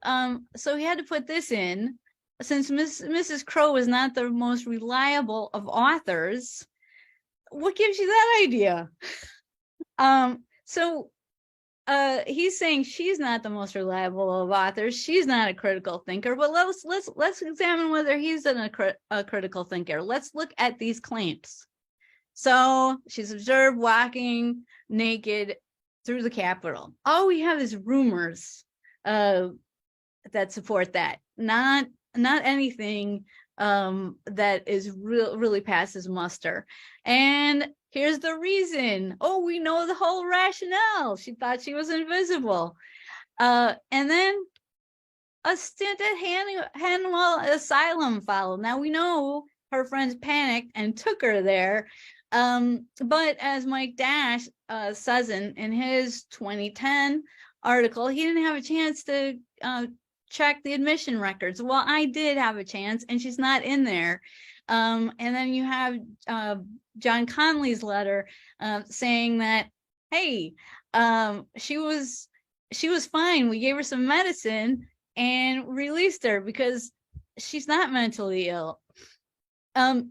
so he had to put this in. Since Mrs. Crowe is not the most reliable of authors, what gives you that idea? So he's saying she's not the most reliable of authors. She's not a critical thinker. But let's examine whether he's a critical thinker. Let's look at these claims. So she's observed walking naked through the Capitol. All we have is rumors that support that, not anything that is really passes muster. And here's the reason. Oh, we know the whole rationale. She thought she was invisible. And then a stint at Hanwell Asylum followed. Now we know her friends panicked and took her there. But as Mike Dash says in his 2010 article, he didn't have a chance to check the admission records. Well, I did have a chance, and she's not in there. And then you have John Conley's letter saying that, hey, she was fine. We gave her some medicine and released her because she's not mentally ill.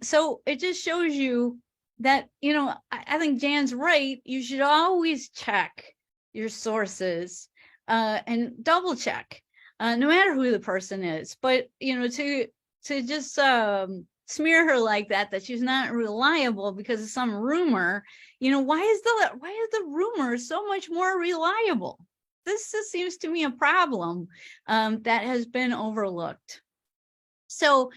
So it just shows you that, you know, I think Jan's right. You should always check your sources and double check, no matter who the person is. But, you know, to just smear her like that she's not reliable because of some rumor, you know, why is the rumor so much more reliable? This just seems to me a problem that has been overlooked. So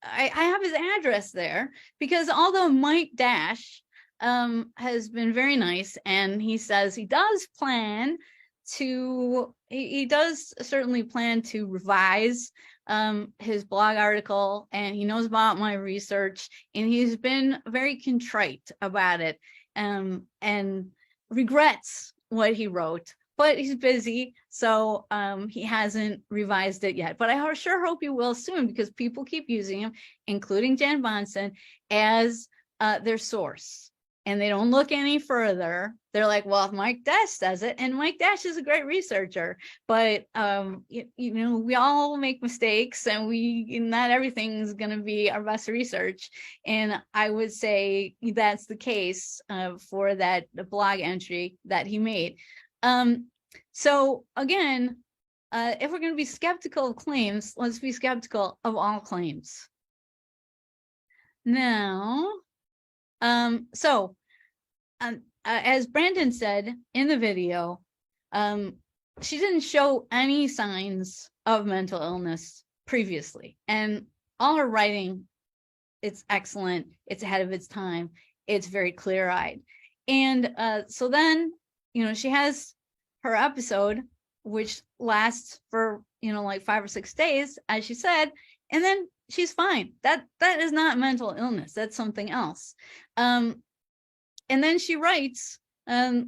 I have his address there, because although Mike Dash has been very nice, and he says he does plan to, he does certainly plan to revise his blog article, and he knows about my research, and he's been very contrite about it, and regrets what he wrote, but he's busy, so he hasn't revised it yet. But I sure hope he will soon, because people keep using him, including Jan Bonson, as their source. And they don't look any further. They're like, well, if Mike Dash says it, and Mike Dash is a great researcher, but you know, we all make mistakes, and not everything's going to be our best research. And I would say that's the case for that blog entry that he made. So again, if we're going to be skeptical of claims, let's be skeptical of all claims. Now, as Brandon said in the video, she didn't show any signs of mental illness previously, and all her writing, it's excellent, it's ahead of its time, it's very clear-eyed. And so then, you know, she has her episode, which lasts for, you know, like 5 or 6 days, as she said, and then she's fine. That is not mental illness. That's something else. And then she writes 2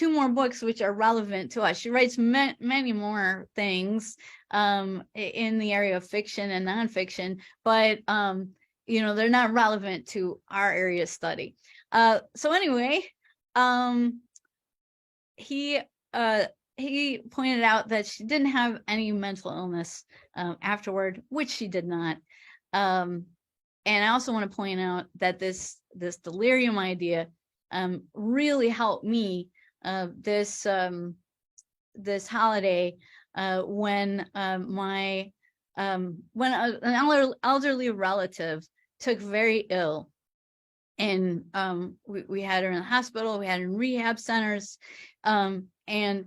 more books which are relevant to us. She writes many more things in the area of fiction and nonfiction, but you know, they're not relevant to our area of study. So anyway, he pointed out that she didn't have any mental illness afterward, which she did not. And I also want to point out that this delirium idea really helped me this holiday when an elderly relative took very ill. And we had her in the hospital, we had her in rehab centers, and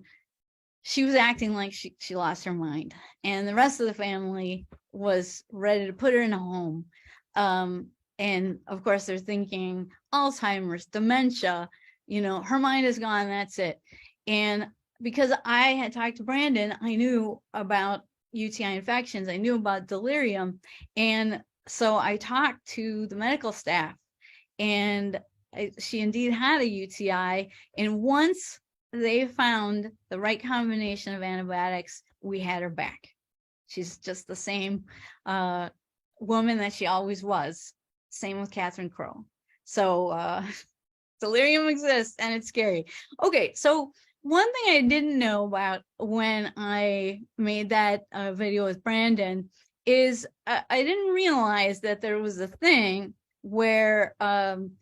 she was acting like she lost her mind. And the rest of the family was ready to put her in a home. And of course, they're thinking Alzheimer's, dementia, you know, her mind is gone, that's it. And because I had talked to Brandon, I knew about UTI infections, I knew about delirium. And so I talked to the medical staff, and she indeed had a UTI. And once they found the right combination of antibiotics, we had her back. She's just the same woman that she always was. Same with Catherine Crowe. So delirium exists, and it's scary. Okay, so one thing I didn't know about when I made that video with Brandon is I didn't realize that there was a thing where during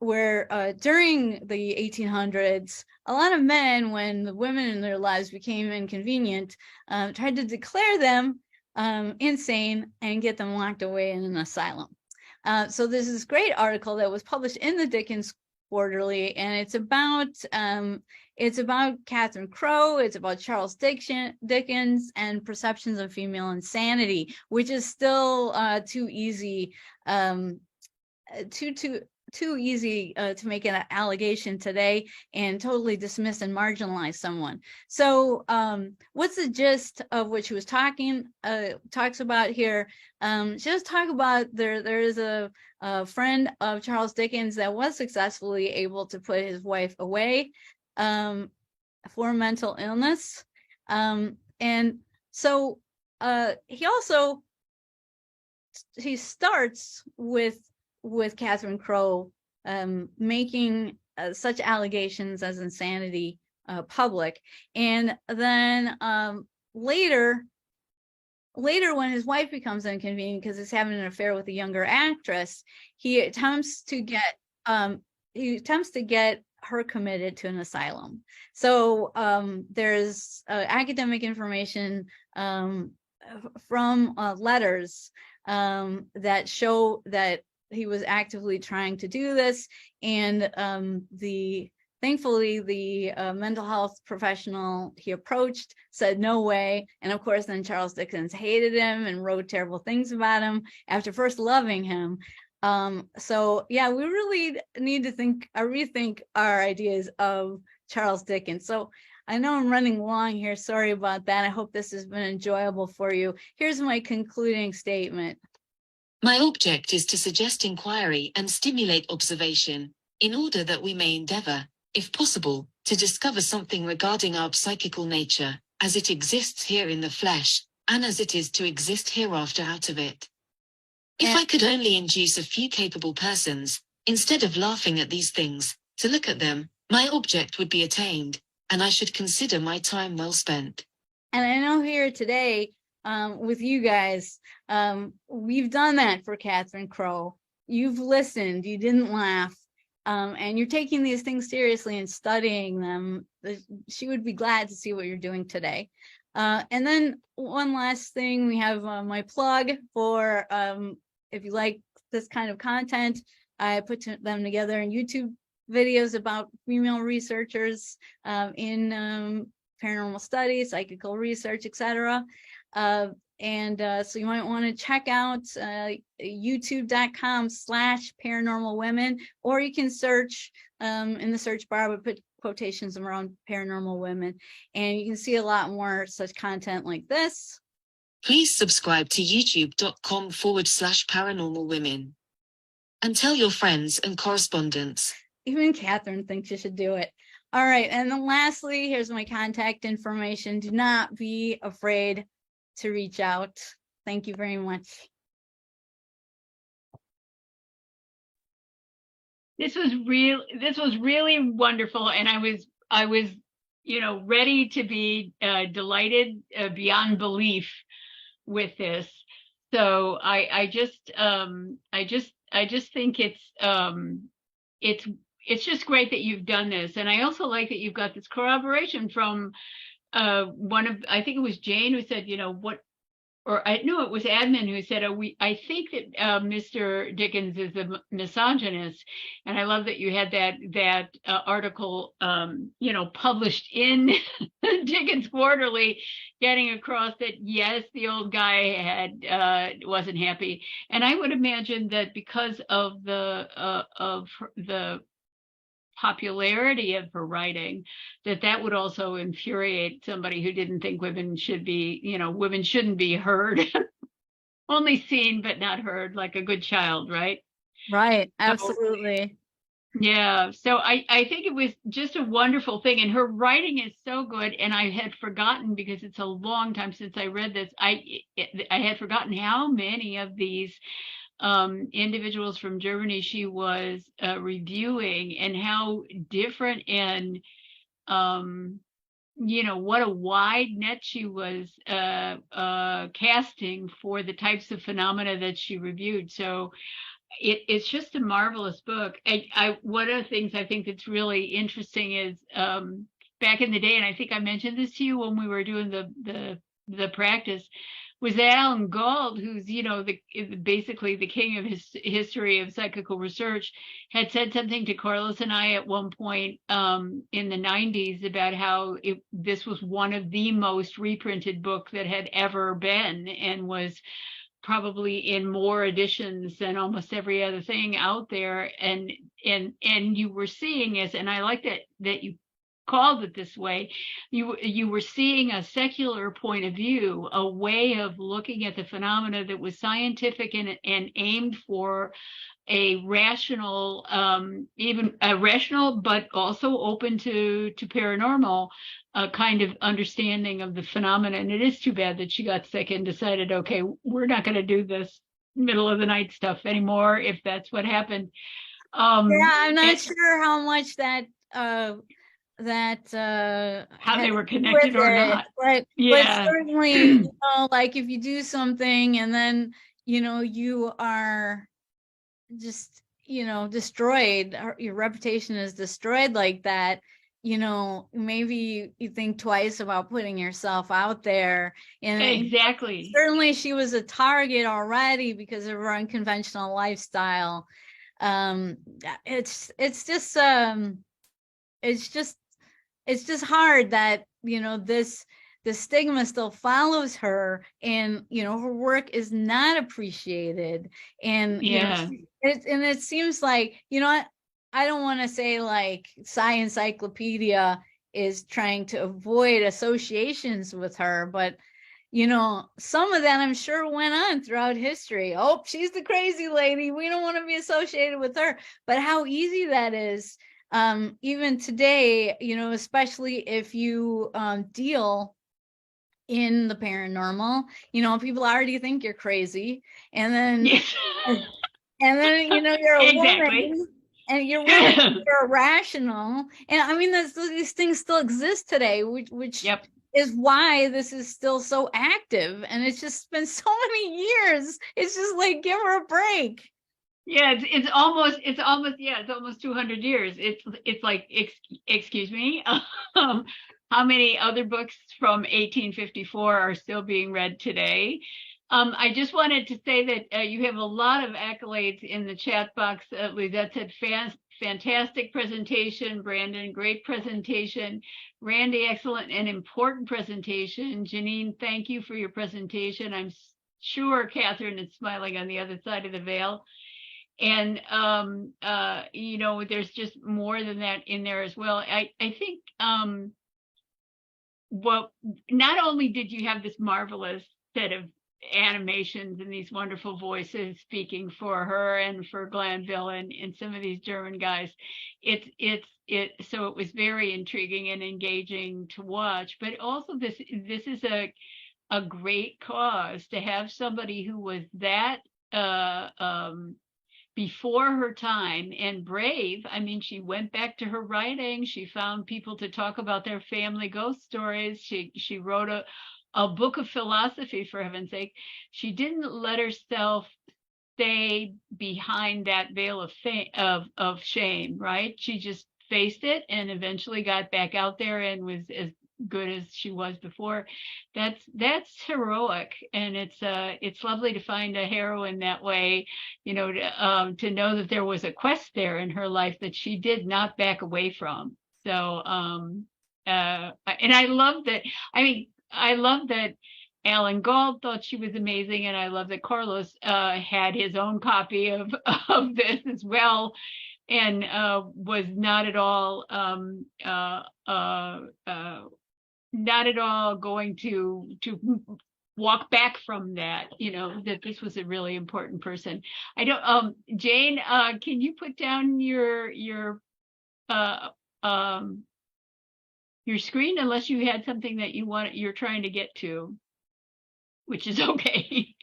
the 1800s, a lot of men, when the women in their lives became inconvenient, tried to declare them insane and get them locked away in an asylum. So there's this great article that was published in the Dickens Quarterly, and it's about Catherine Crowe, it's about Charles Dickens and perceptions of female insanity, which is still too easy to make an allegation today and totally dismiss and marginalize someone. So what's the gist of what she was talks about here? She does talk about there is a friend of Charles Dickens that was successfully able to put his wife away for mental illness. And so he starts with Catherine Crowe making such allegations as insanity public, and then later when his wife becomes inconvenient because he's having an affair with a younger actress, he attempts to get her committed to an asylum. So there's academic information from letters that show that he was actively trying to do this, and the thankfully, the mental health professional he approached said no way. And of course, then Charles Dickens hated him and wrote terrible things about him after first loving him. So yeah, we really need to rethink our ideas of Charles Dickens. So I know I'm running long here. Sorry about that. I hope this has been enjoyable for you. Here's my concluding statement. My object is to suggest inquiry and stimulate observation, in order that we may endeavor, if possible, to discover something regarding our psychical nature, as it exists here in the flesh, and as it is to exist hereafter out of it. If I could only induce a few capable persons, instead of laughing at these things, to look at them, my object would be attained, and I should consider my time well spent. And I know here today, with you guys, we've done that for Catherine Crowe. You've listened, you didn't laugh, and you're taking these things seriously and studying them. She would be glad to see what you're doing today. And then one last thing, we have my plug for, if you like this kind of content, I put them together in YouTube videos about female researchers in paranormal studies, psychical research, etc. So you might want to check out youtube.com/paranormalwomen, or you can search in the search bar, we put quotations around paranormal women, and you can see a lot more such content like this. Please subscribe to youtube.com/paranormalwomen. And tell your friends and correspondents. Even Catherine thinks you should do it. All right, and then lastly, here's my contact information. Do not be afraid to reach out. Thank you very much. This was really wonderful, and I was ready to be delighted beyond belief with this. So I just think it's just great that you've done this, and I also like that you've got this corroboration from I think it was Jane who said, it was Admin who said, I think that Mr. Dickens is a misogynist, and I love that you had that article, published in Dickens Quarterly, getting across that yes, the old guy wasn't happy, and I would imagine that because of the popularity of her writing, that would also infuriate somebody who didn't think women shouldn't be heard, only seen but not heard, like a good child, right? Right, absolutely. Yeah, so I think it was just a wonderful thing, and her writing is so good, and I had forgotten, because it's a long time since I read this, I had forgotten how many of these individuals from Germany she was reviewing, and how different and what a wide net she was casting for the types of phenomena that she reviewed. So it's just a marvelous book. One of the things I think that's really interesting is back in the day, and I think I mentioned this to you when we were doing the practice, was that Alan Gould, who's basically the king of his history of psychical research, had said something to Carlos and I at one point in the 90s about how this was one of the most reprinted book that had ever been, and was probably in more editions than almost every other thing out there. And you were seeing as, and I like that you called it this way, you were seeing a secular point of view, a way of looking at the phenomena that was scientific and aimed for a rational, but also open to paranormal kind of understanding of the phenomena. And it is too bad that she got sick and decided, okay, we're not going to do this middle of the night stuff anymore, if that's what happened. Yeah, I'm not sure how much that how they were connected or not. Right. Yeah. But certainly, like if you do something and then, you are just, destroyed, your reputation is destroyed like that, maybe you think twice about putting yourself out there. And exactly. Certainly she was a target already because of her unconventional lifestyle. It's just, it's just hard that, you know, the stigma still follows her, and, you know, her work is not appreciated. And, you know, Yeah. it seems like, you know, I don't want to say like Science Encyclopedia is trying to avoid associations with her, but, you know, some of that I'm sure went on throughout history. Oh, she's the crazy lady, we don't want to be associated with her. But how easy that is, even today, you know, especially if you deal in the paranormal, you know, people already think you're crazy. And then Yes. and then, you know, you're a Exactly. woman, and you're women, you're irrational. And I mean, these things still exist today, which Yep. is why this is still so active. And it's just been so many years. It's just like, give her a break. Yeah, it's almost yeah, it's almost 200 years. It's like excuse me. How many other books from 1854 are still being read today? I just wanted to say that you have a lot of accolades in the chat box. Lizette said fantastic presentation. Brandon, great presentation. Randy, excellent and important presentation. Janine, thank you for your presentation. I'm sure Catherine is smiling on the other side of the veil. And you know, there's just more than that in there as well. I think well, not only did you have this marvelous set of animations and these wonderful voices speaking for her and for Glanville and some of these German guys, so it was very intriguing and engaging to watch. But also this is a great cause to have somebody who was that before her time and brave. I mean, she went back to her writing. She found people to talk about their family ghost stories. She wrote a book of philosophy, for heaven's sake. She didn't let herself stay behind that veil of shame, right? She just faced it and eventually got back out there and was as good as she was before. That's heroic, and it's lovely to find a heroine that way, you know, to know that there was a quest there in her life that she did not back away from. So and I love that. I mean, I love that Alan Gold thought she was amazing, and I love that Carlos had his own copy of this as well, and was not at all not at all going to walk back from that, you know, that this was a really important person. I don't Jane, can you put down your screen, unless you had something that you're trying to get to, which is okay.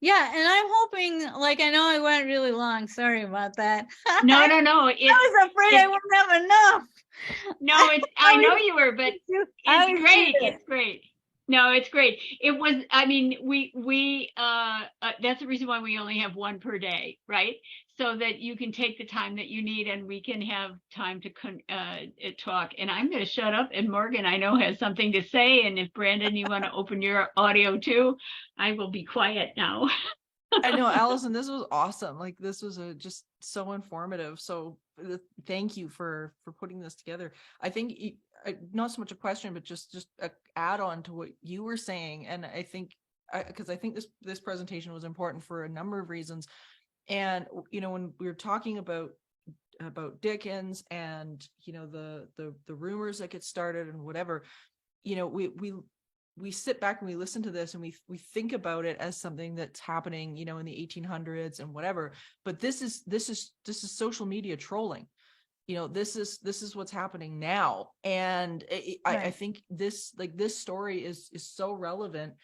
Yeah, and I'm hoping, like, I know I went really long. Sorry about that. No. I was afraid I wouldn't have enough. No, I know you were, but it's great. It. It's great. No, it's great. It was, I mean, we that's the reason why we only have one per day, right? So that you can take the time that you need, and we can have time to talk. And I'm going to shut up. And Morgan, I know, has something to say. And if Brandon, you want to open your audio too, I will be quiet now. I know, Allison, this was awesome. Like, this was just so informative. So thank you for putting this together. I think not so much a question, but just a add on to what you were saying. And I think, because I think this presentation was important for a number of reasons. And, you know, when we were talking about Dickens and, you know, the rumors that get started and whatever, you know, we sit back and we listen to this and we think about it as something that's happening, you know, in the 1800s and whatever. But this is social media trolling. You know, this is what's happening now. And Right. I think this story is so relevant,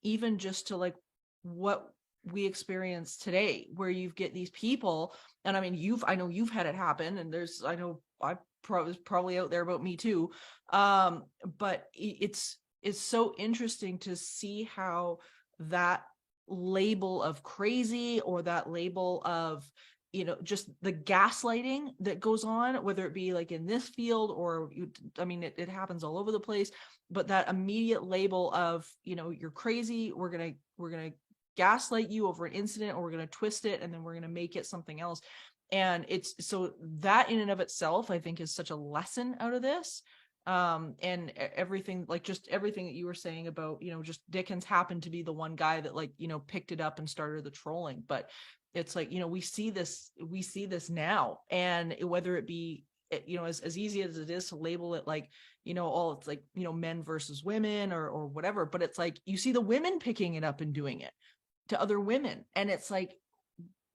even just to like what we experience today, where you get these people. And I mean, I know you've had it happen, and I know I was probably out there about me too. But it's so interesting to see how that label of crazy, or that label of, you know, just the gaslighting that goes on, whether it be like in this field or I mean, it happens all over the place, but that immediate label of, you know, you're crazy, we're gonna gaslight you over an incident, or we're going to twist it and then we're going to make it something else. And it's so that in and of itself, I think, is such a lesson out of this. And everything, like just everything that you were saying about, you know, just Dickens happened to be the one guy that, like, you know, picked it up and started the trolling. But it's like, you know, we see this now, and whether it be, you know, as easy as it is to label it like, you know, all it's like, you know, men versus women or whatever, but it's like you see the women picking it up and doing it to other women, and it's like,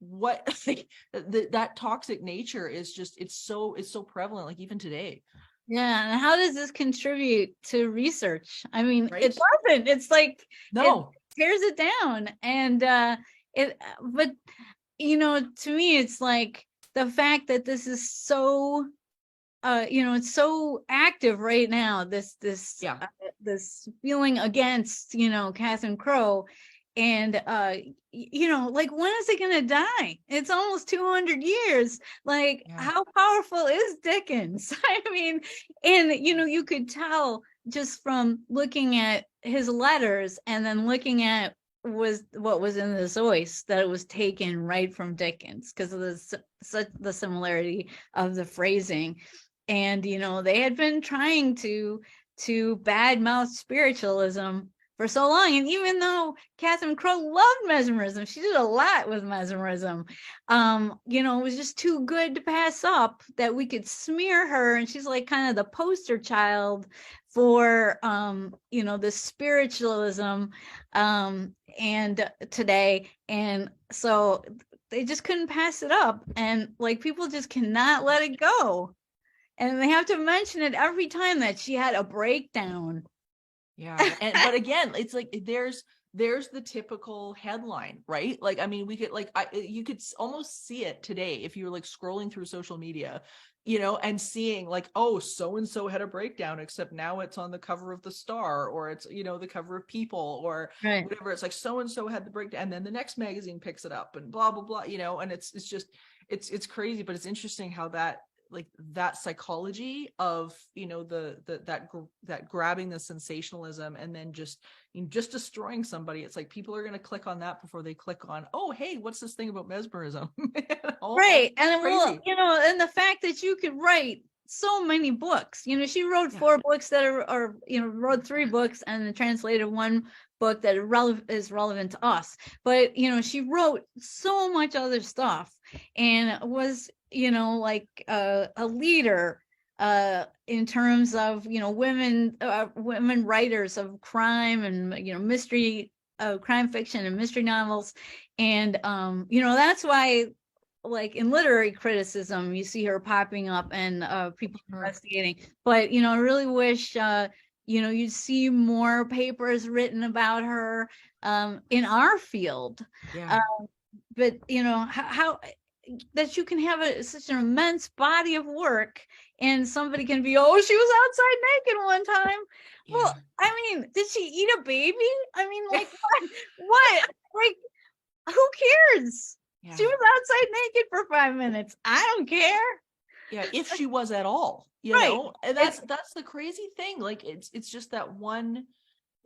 what, like that toxic nature is just, it's so prevalent, like even today. Yeah, and how does this contribute to research? I mean, Right? it doesn't. It's like No. it tears it down, and but you know, to me, it's like the fact that this is so, you know, it's so active right now. This feeling against, you know, Catherine Crowe, and you know, like, when is it gonna die? It's almost 200 years. Like, how powerful is Dickens? I mean, and you know, you could tell just from looking at his letters and then looking at what was in this voice, that it was taken right from Dickens because of the similarity of the phrasing. And you know, they had been trying to badmouth spiritualism for so long. And even though Catherine Crowe loved mesmerism, she did a lot with mesmerism, you know, it was just too good to pass up that we could smear her. And she's like kind of the poster child for, you know, the spiritualism and today. And so they just couldn't pass it up. And like, people just cannot let it go. And they have to mention it every time that she had a breakdown. Yeah. But again, it's like there's the typical headline, right? Like, I mean, we could like, you could almost see it today if you were like scrolling through social media, you know, and seeing like, oh, so-and-so had a breakdown, except now it's on the cover of the Star, or it's, you know, the cover of People, or whatever. It's like so-and-so had the breakdown, and then the next magazine picks it up and blah, blah, blah, you know, and it's just, it's crazy, but it's interesting how that, like that psychology of, you know, that grabbing the sensationalism and then just destroying somebody. It's like people are going to click on that before they click on, oh, hey, what's this thing about mesmerism? Right. And well, you know, and the fact that you could write so many books, you know, she wrote 4 books that are, you know, wrote 3 books and then translated 1 book that is relevant to us. But, you know, she wrote so much other stuff and was, you know, like a leader in terms of, you know, women writers of crime and, you know, mystery, crime fiction and mystery novels. And, you know, that's why, like in literary criticism, you see her popping up and people investigating. But, you know, I really wish, you know, you'd see more papers written about her in our field. But, you know, how that you can have such an immense body of work and somebody can be, oh, she was outside naked one time. Well, I mean, did she eat a baby? I mean, like, what? Like, who cares? She was outside naked for 5 minutes. I don't care. Yeah, if she was at all, you know, and that's the crazy thing. Like, it's just that one.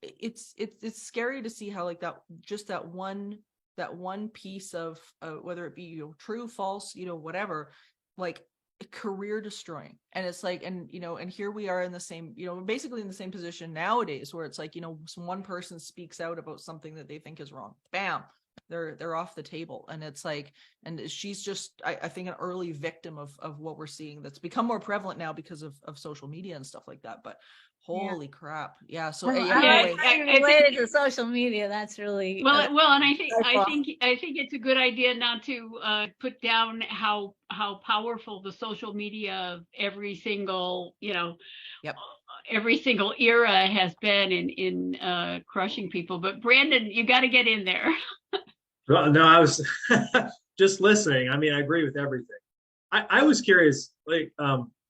It's scary to see how, like, that one piece of whether it be, you know, true, false, you know, whatever, like career destroying. And it's like, and you know, and here we are in the same, you know, basically in the same position nowadays, where it's like, you know, one person speaks out about something that they think is wrong, bam, they're off the table. And it's like, and she's just, I think, an early victim of what we're seeing that's become more prevalent now because of social media and stuff like that. But holy crap. Yeah. So related to social media, that's really well, and I think it's a good idea not to put down how powerful the social media of every single, you know, every single era has been in crushing people. But Brandon, you got to get in there. Well, no, I was just listening. I mean, I agree with everything. I was curious, like,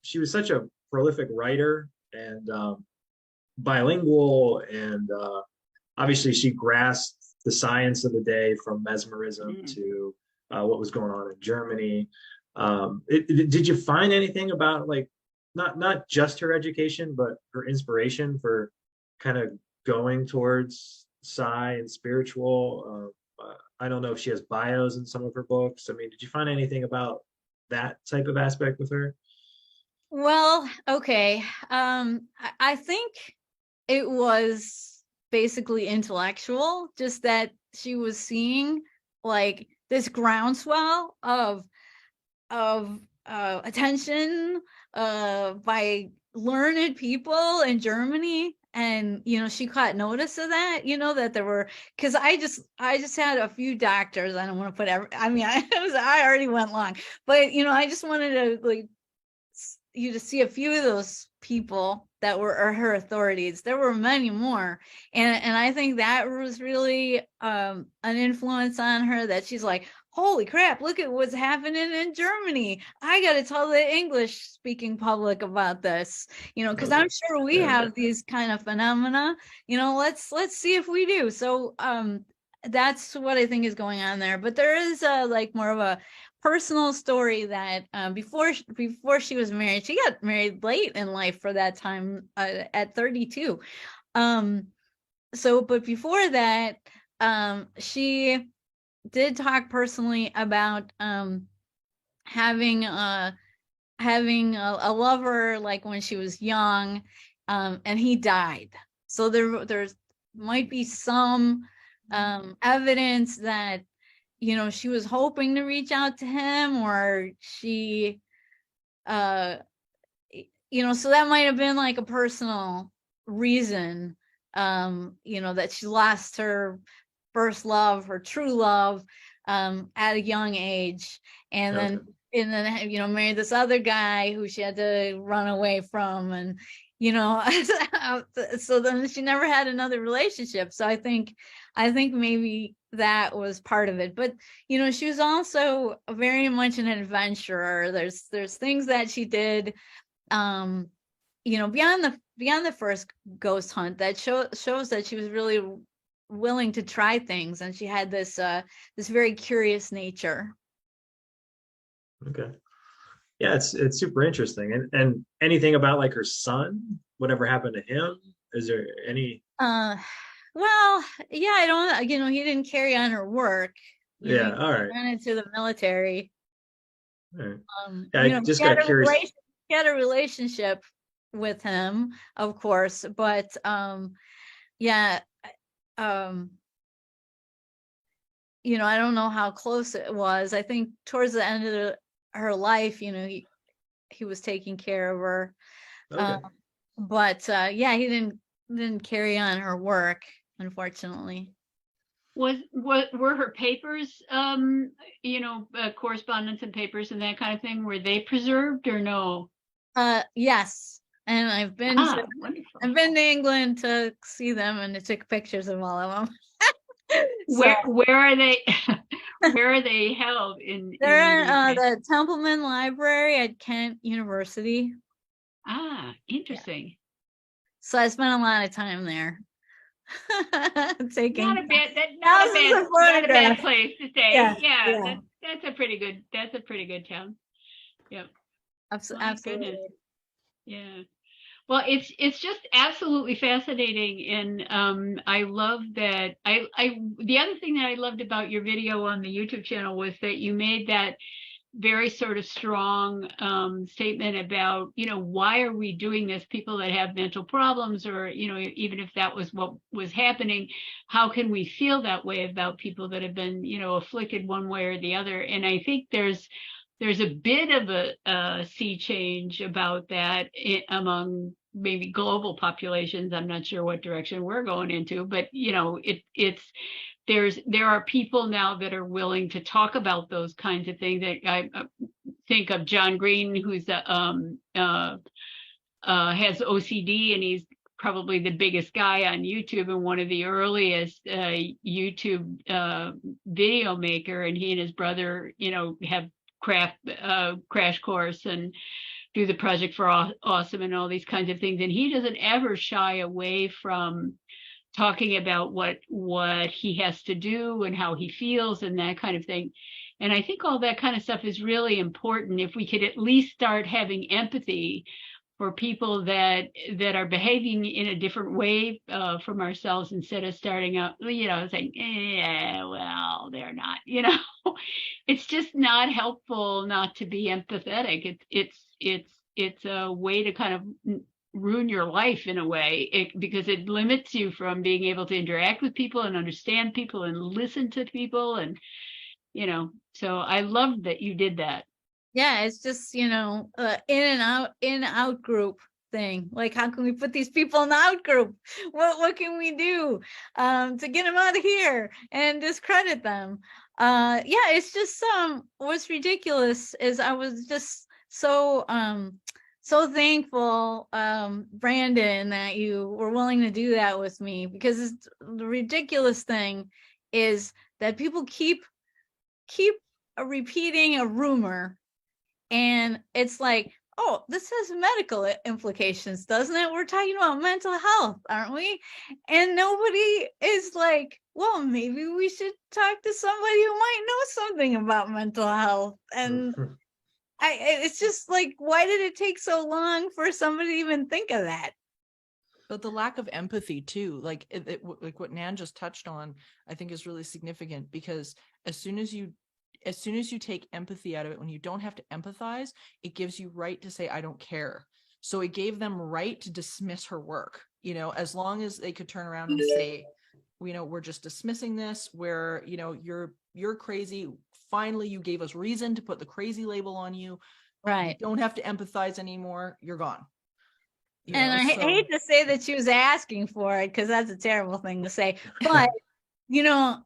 she was such a prolific writer and bilingual, and obviously she grasped the science of the day, from mesmerism to what was going on in Germany. Did you find anything about, like, not just her education, but her inspiration for kind of going towards psi and spiritual? I don't know if she has bios in some of her books. I mean, did you find anything about that type of aspect with her? Well, okay. I think it was basically intellectual, just that she was seeing like this groundswell of attention by learned people in Germany. And she caught notice of that, that there were, because I just had a few doctors. I don't want to put I mean, I already went long, but I just wanted to like you to see a few of those people that were her authorities. There were many more, and I think that was really an influence on her, that she's like, holy crap, look at what's happening in Germany. I got to tell the English speaking public about this, because I'm sure we have these kind of phenomena. Let's see if we do. So that's what I think is going on there. But there is like more of a personal story that before she was married, she got married late in life for that time, at 32. But before that, she did talk personally about having a lover like when she was young, and he died. So there's might be some evidence that she was hoping to reach out to him, or she so that might have been like a personal reason, that she lost her first love, her true love, at a young age, and then married this other guy who she had to run away from, and so then she never had another relationship. So I think maybe that was part of it. But she was also very much an adventurer. There's things that she did beyond the first ghost hunt that shows that she was really willing to try things, and she had this very curious nature. Okay. Yeah, it's super interesting. And anything about like her son, whatever happened to him? Is there any? Well, yeah, I don't. He didn't carry on her work. Yeah, all right. Went into the military. All right. Yeah, I just got curious. She had a relationship with him, of course, but yeah, I don't know how close it was. I think towards the end of her life, he was taking care of her. Okay. But yeah, he didn't carry on her work, unfortunately. Were her papers, correspondence and papers and that kind of thing, were they preserved or no? Yes, and I've been to England to see them, and I took pictures of all of them. Where are they? Where are they held? They're in the Templeman Library at Kent University. Ah, interesting. Yeah. So I spent a lot of time there. Taking not a bad place to stay. Yeah. That's a pretty good town. Yep. Absolutely. Goodness. Yeah. Well, it's just absolutely fascinating, and I love that. The other thing that I loved about your video on the YouTube channel was that you made that very sort of strong statement about, why are we doing this? People that have mental problems, or even if that was what was happening, how can we feel that way about people that have been afflicted one way or the other? And I think there's a bit of a sea change about that among maybe global populations. I'm not sure what direction we're going into, but there are people now that are willing to talk about those kinds of things. That I think of John Green, who's has OCD, and he's probably the biggest guy on YouTube and one of the earliest YouTube video maker. And he and his brother, have crash course and do the Project for Awesome and all these kinds of things. And he doesn't ever shy away from talking about what he has to do and how he feels and that kind of thing. And I think all that kind of stuff is really important. If we could at least start having empathy for people that are behaving in a different way from ourselves, instead of starting out, saying, yeah, well, they're not, it's just not helpful not to be empathetic. It's a way to kind of ruin your life in a way, because it limits you from being able to interact with people and understand people and listen to people. And, so I love that you did that. Yeah, it's just, in and out group thing. Like, how can we put these people in the out group? What can we do to get them out of here and discredit them? Yeah, it's just what's ridiculous is I was just so thankful, Brandon, that you were willing to do that with me, because the ridiculous thing is that people keep repeating a rumor. And it's like, oh, this has medical implications, doesn't it? We're talking about mental health, aren't we? And nobody is like, well, maybe we should talk to somebody who might know something about mental health. And it's just like, why did it take so long for somebody to even think of that? But the lack of empathy too, like what Nan just touched on, I think is really significant, because as soon as you take empathy out of it, when you don't have to empathize, it gives you right to say, I don't care. So it gave them right to dismiss her work, as long as they could turn around and say, we're just dismissing this, where, you're crazy. Finally, you gave us reason to put the crazy label on you. Right. You don't have to empathize anymore. You're gone. And I hate to say that she was asking for it, because that's a terrible thing to say. But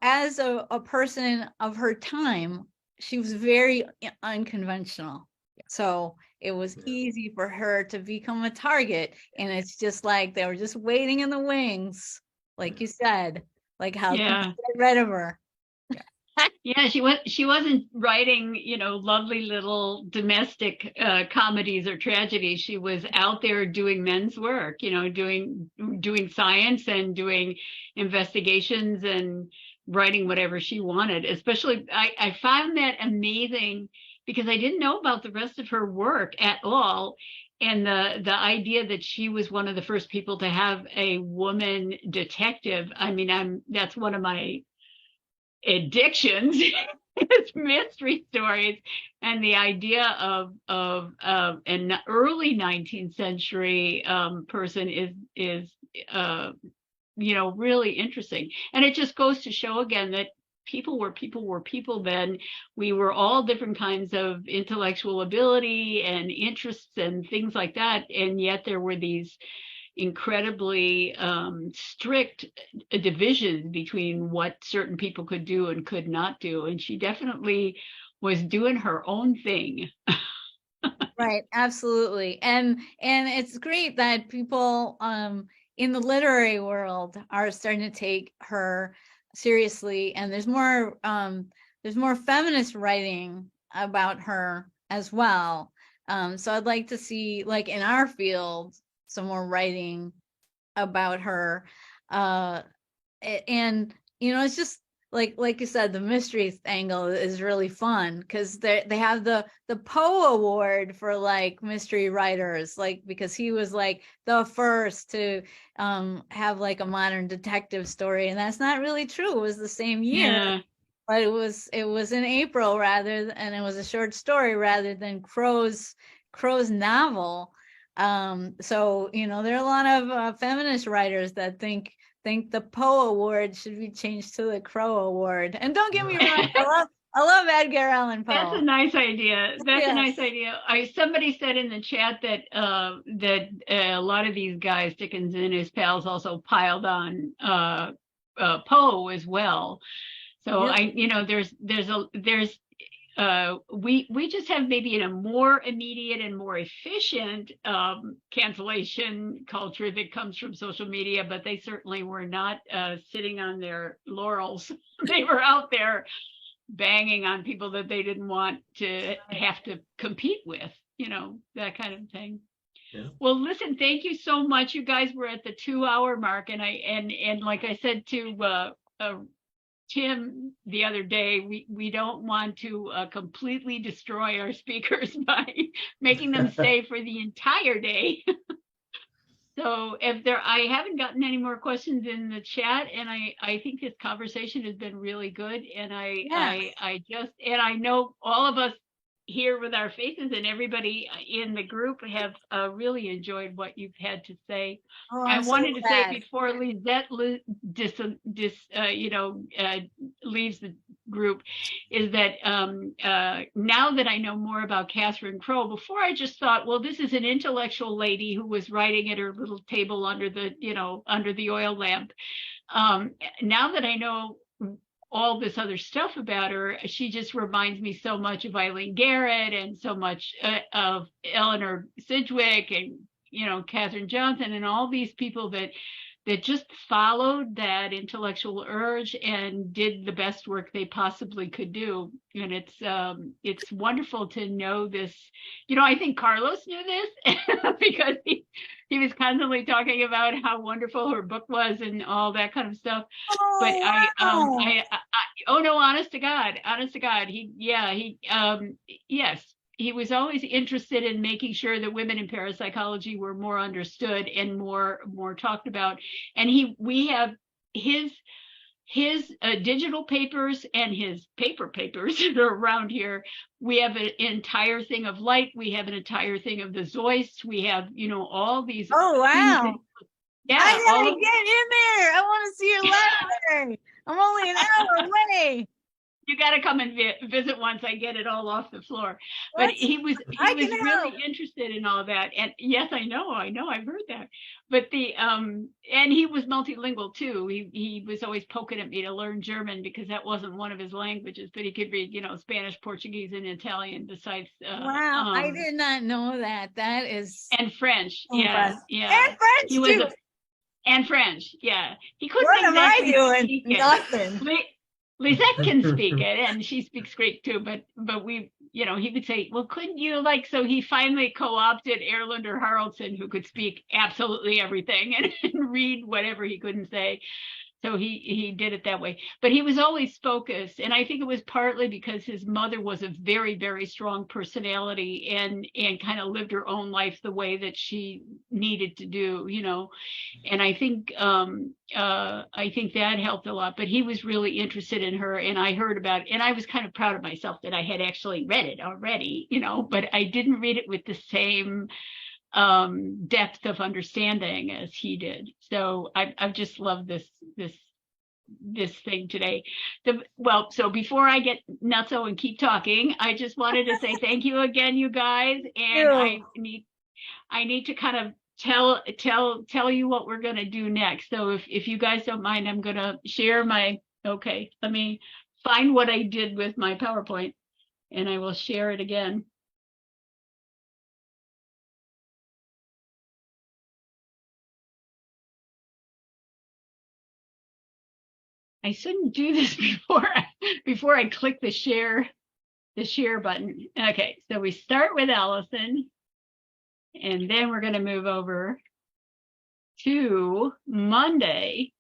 as a person of her time, she was very unconventional. So it was easy for her to become a target. And it's just like they were just waiting in the wings, like you said, like how people get rid of her. Yeah, she wasn't writing, lovely little domestic comedies or tragedies. She was out there doing men's work, doing science and doing investigations and writing whatever she wanted. Especially, I found that amazing, because I didn't know about the rest of her work at all. And the idea that she was one of the first people to have a woman detective. I mean, that's one of my addictions. It's mystery stories, and the idea of an early 19th century person is really interesting. And it just goes to show again that people were people then. We were all different kinds of intellectual ability and interests and things like that, and yet there were these incredibly strict divisions between what certain people could do and could not do. And she definitely was doing her own thing. Right, absolutely. And it's great that people in the literary world are starting to take her seriously, and there's more feminist writing about her as well. So I'd like to see, like, in our field, some more writing about her. And it's just like you said, the mystery angle is really fun, because they have the Poe Award for like mystery writers, like, because he was like the first to have like a modern detective story, and that's not really true. It was the same year, but it was in April and it was a short story rather than Crowe's novel. So there are a lot of feminist writers that think the Poe Award should be changed to the Crowe Award. And don't get me wrong, I love Edgar Allan Poe. That's a nice idea. That's a nice idea. Somebody said in the chat that a lot of these guys, Dickens and his pals, also piled on Poe as well. So we just have maybe a more immediate and more efficient cancellation culture that comes from social media, but they certainly were not sitting on their laurels. They were out there banging on people that they didn't want to have to compete with, that kind of thing. Yeah. Well, listen, thank you so much. You guys were at the 2-hour mark, and like I said to Tim the other day, we don't want to completely destroy our speakers by making them stay for the entire day. So I haven't gotten any more questions in the chat, and I think this conversation has been really good. And I know all of us here with our faces and everybody in the group have really enjoyed what you've had to say. Oh, I I'm so wanted to say glad. before Lisette leaves the group, is that now that I know more about Catherine Crowe, before I just thought, well, this is an intellectual lady who was writing at her little table under the oil lamp. Now that I know all this other stuff about her, she just reminds me so much of Eileen Garrett and so much of Eleanor Sidgwick and Katherine Johnson and all these people that just followed that intellectual urge and did the best work they possibly could do. And it's wonderful to know this. I think Carlos knew this because he was constantly talking about how wonderful her book was and all that kind of stuff. But honest to God, yes, he was always interested in making sure that women in parapsychology were more understood and more talked about. And we have his digital papers and his paper papers that are around here. We have an entire thing of light. We have an entire thing of the Zoists. We have, all these. Oh, wow. Things that, I gotta get in there. I want to see your library. I'm only an hour away. You got to come and visit once I get it all off the floor. But he was really interested in all that. And yes, I know, I've heard that. But and he was multilingual too. He was always poking at me to learn German because that wasn't one of his languages, but he could read, Spanish, Portuguese, and Italian besides. Wow, I did not know that. That is. And French, yeah. And French too. And French, yeah. He couldn't What exactly am I doing? Nothing. Lisette can speak it, and she speaks Greek too, but we, he would say, well, couldn't you so he finally co-opted Erlander Haraldson, who could speak absolutely everything and read whatever he couldn't say. So he did it that way. But he was always focused. And I think it was partly because his mother was a very, very strong personality and kind of lived her own life the way that she needed to do, And I think that helped a lot. But he was really interested in her, and I heard about it. And I was kind of proud of myself that I had actually read it already, but I didn't read it with the same depth of understanding as he did. So I've just loved this thing today. So before I get nutso and keep talking, I just wanted to say thank you again, you guys. And I need to kind of tell you what we're going to do next. So if you guys don't mind, I'm going to share let me find what I did with my PowerPoint and I will share it again. I shouldn't do this before I click the share button. Okay, so we start with Allison, and then we're going to move over to Monday.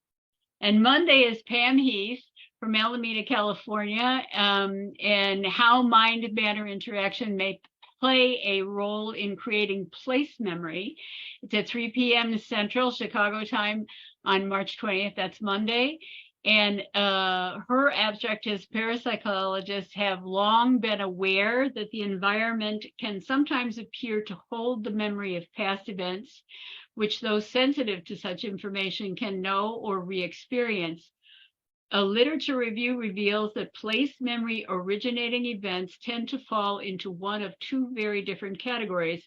And Monday is Pam Heath from Alameda, California, and how mind-matter interaction may play a role in creating place memory. It's at 3 p.m. Central, Chicago time on March 20th. That's Monday. And her abstract is parapsychologists have long been aware that the environment can sometimes appear to hold the memory of past events, which those sensitive to such information can know or re-experience. A literature review reveals that place memory originating events tend to fall into one of two very different categories.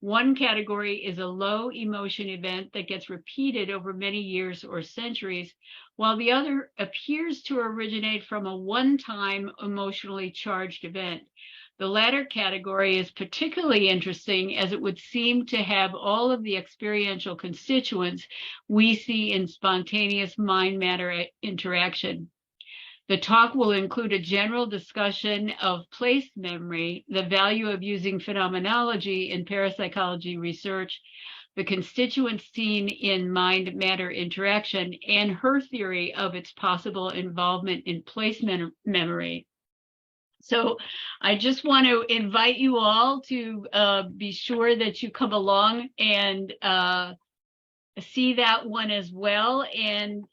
One category is a low emotion event that gets repeated over many years or centuries, while the other appears to originate from a one-time emotionally charged event. The latter category is particularly interesting as it would seem to have all of the experiential constituents we see in spontaneous mind-matter interaction. The talk will include a general discussion of place memory, the value of using phenomenology in parapsychology research, the constituents seen in mind-matter interaction, and her theory of its possible involvement in place memory. So I just want to invite you all to be sure that you come along and see that one as well. And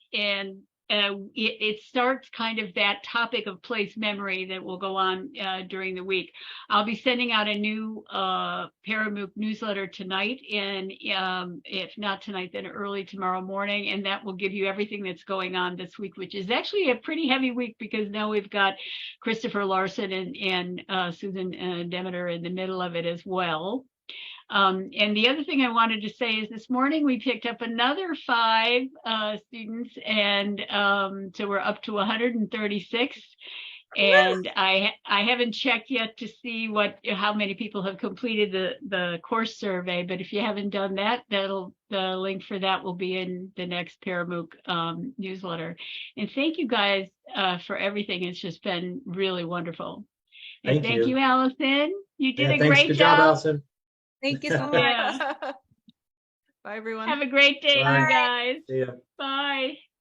it starts kind of that topic of place memory that will go on during the week. I'll be sending out a new Paramook newsletter tonight, and if not tonight, then early tomorrow morning, and that will give you everything that's going on this week, which is actually a pretty heavy week because now we've got Christopher Larson and Susan Demeter in the middle of it as well. And the other thing I wanted to say is this morning we picked up another 5 students, and so we're up to 136. And I haven't checked yet to see how many people have completed the course survey, but if you haven't done that, the link for that will be in the next Paramook newsletter. And thank you guys for everything. It's just been really wonderful. And thank you, Allison. You did a great Good job, Allison. Thank you so much. Yeah. Bye, everyone. Have a great day, Bye. you guys. See ya. Bye.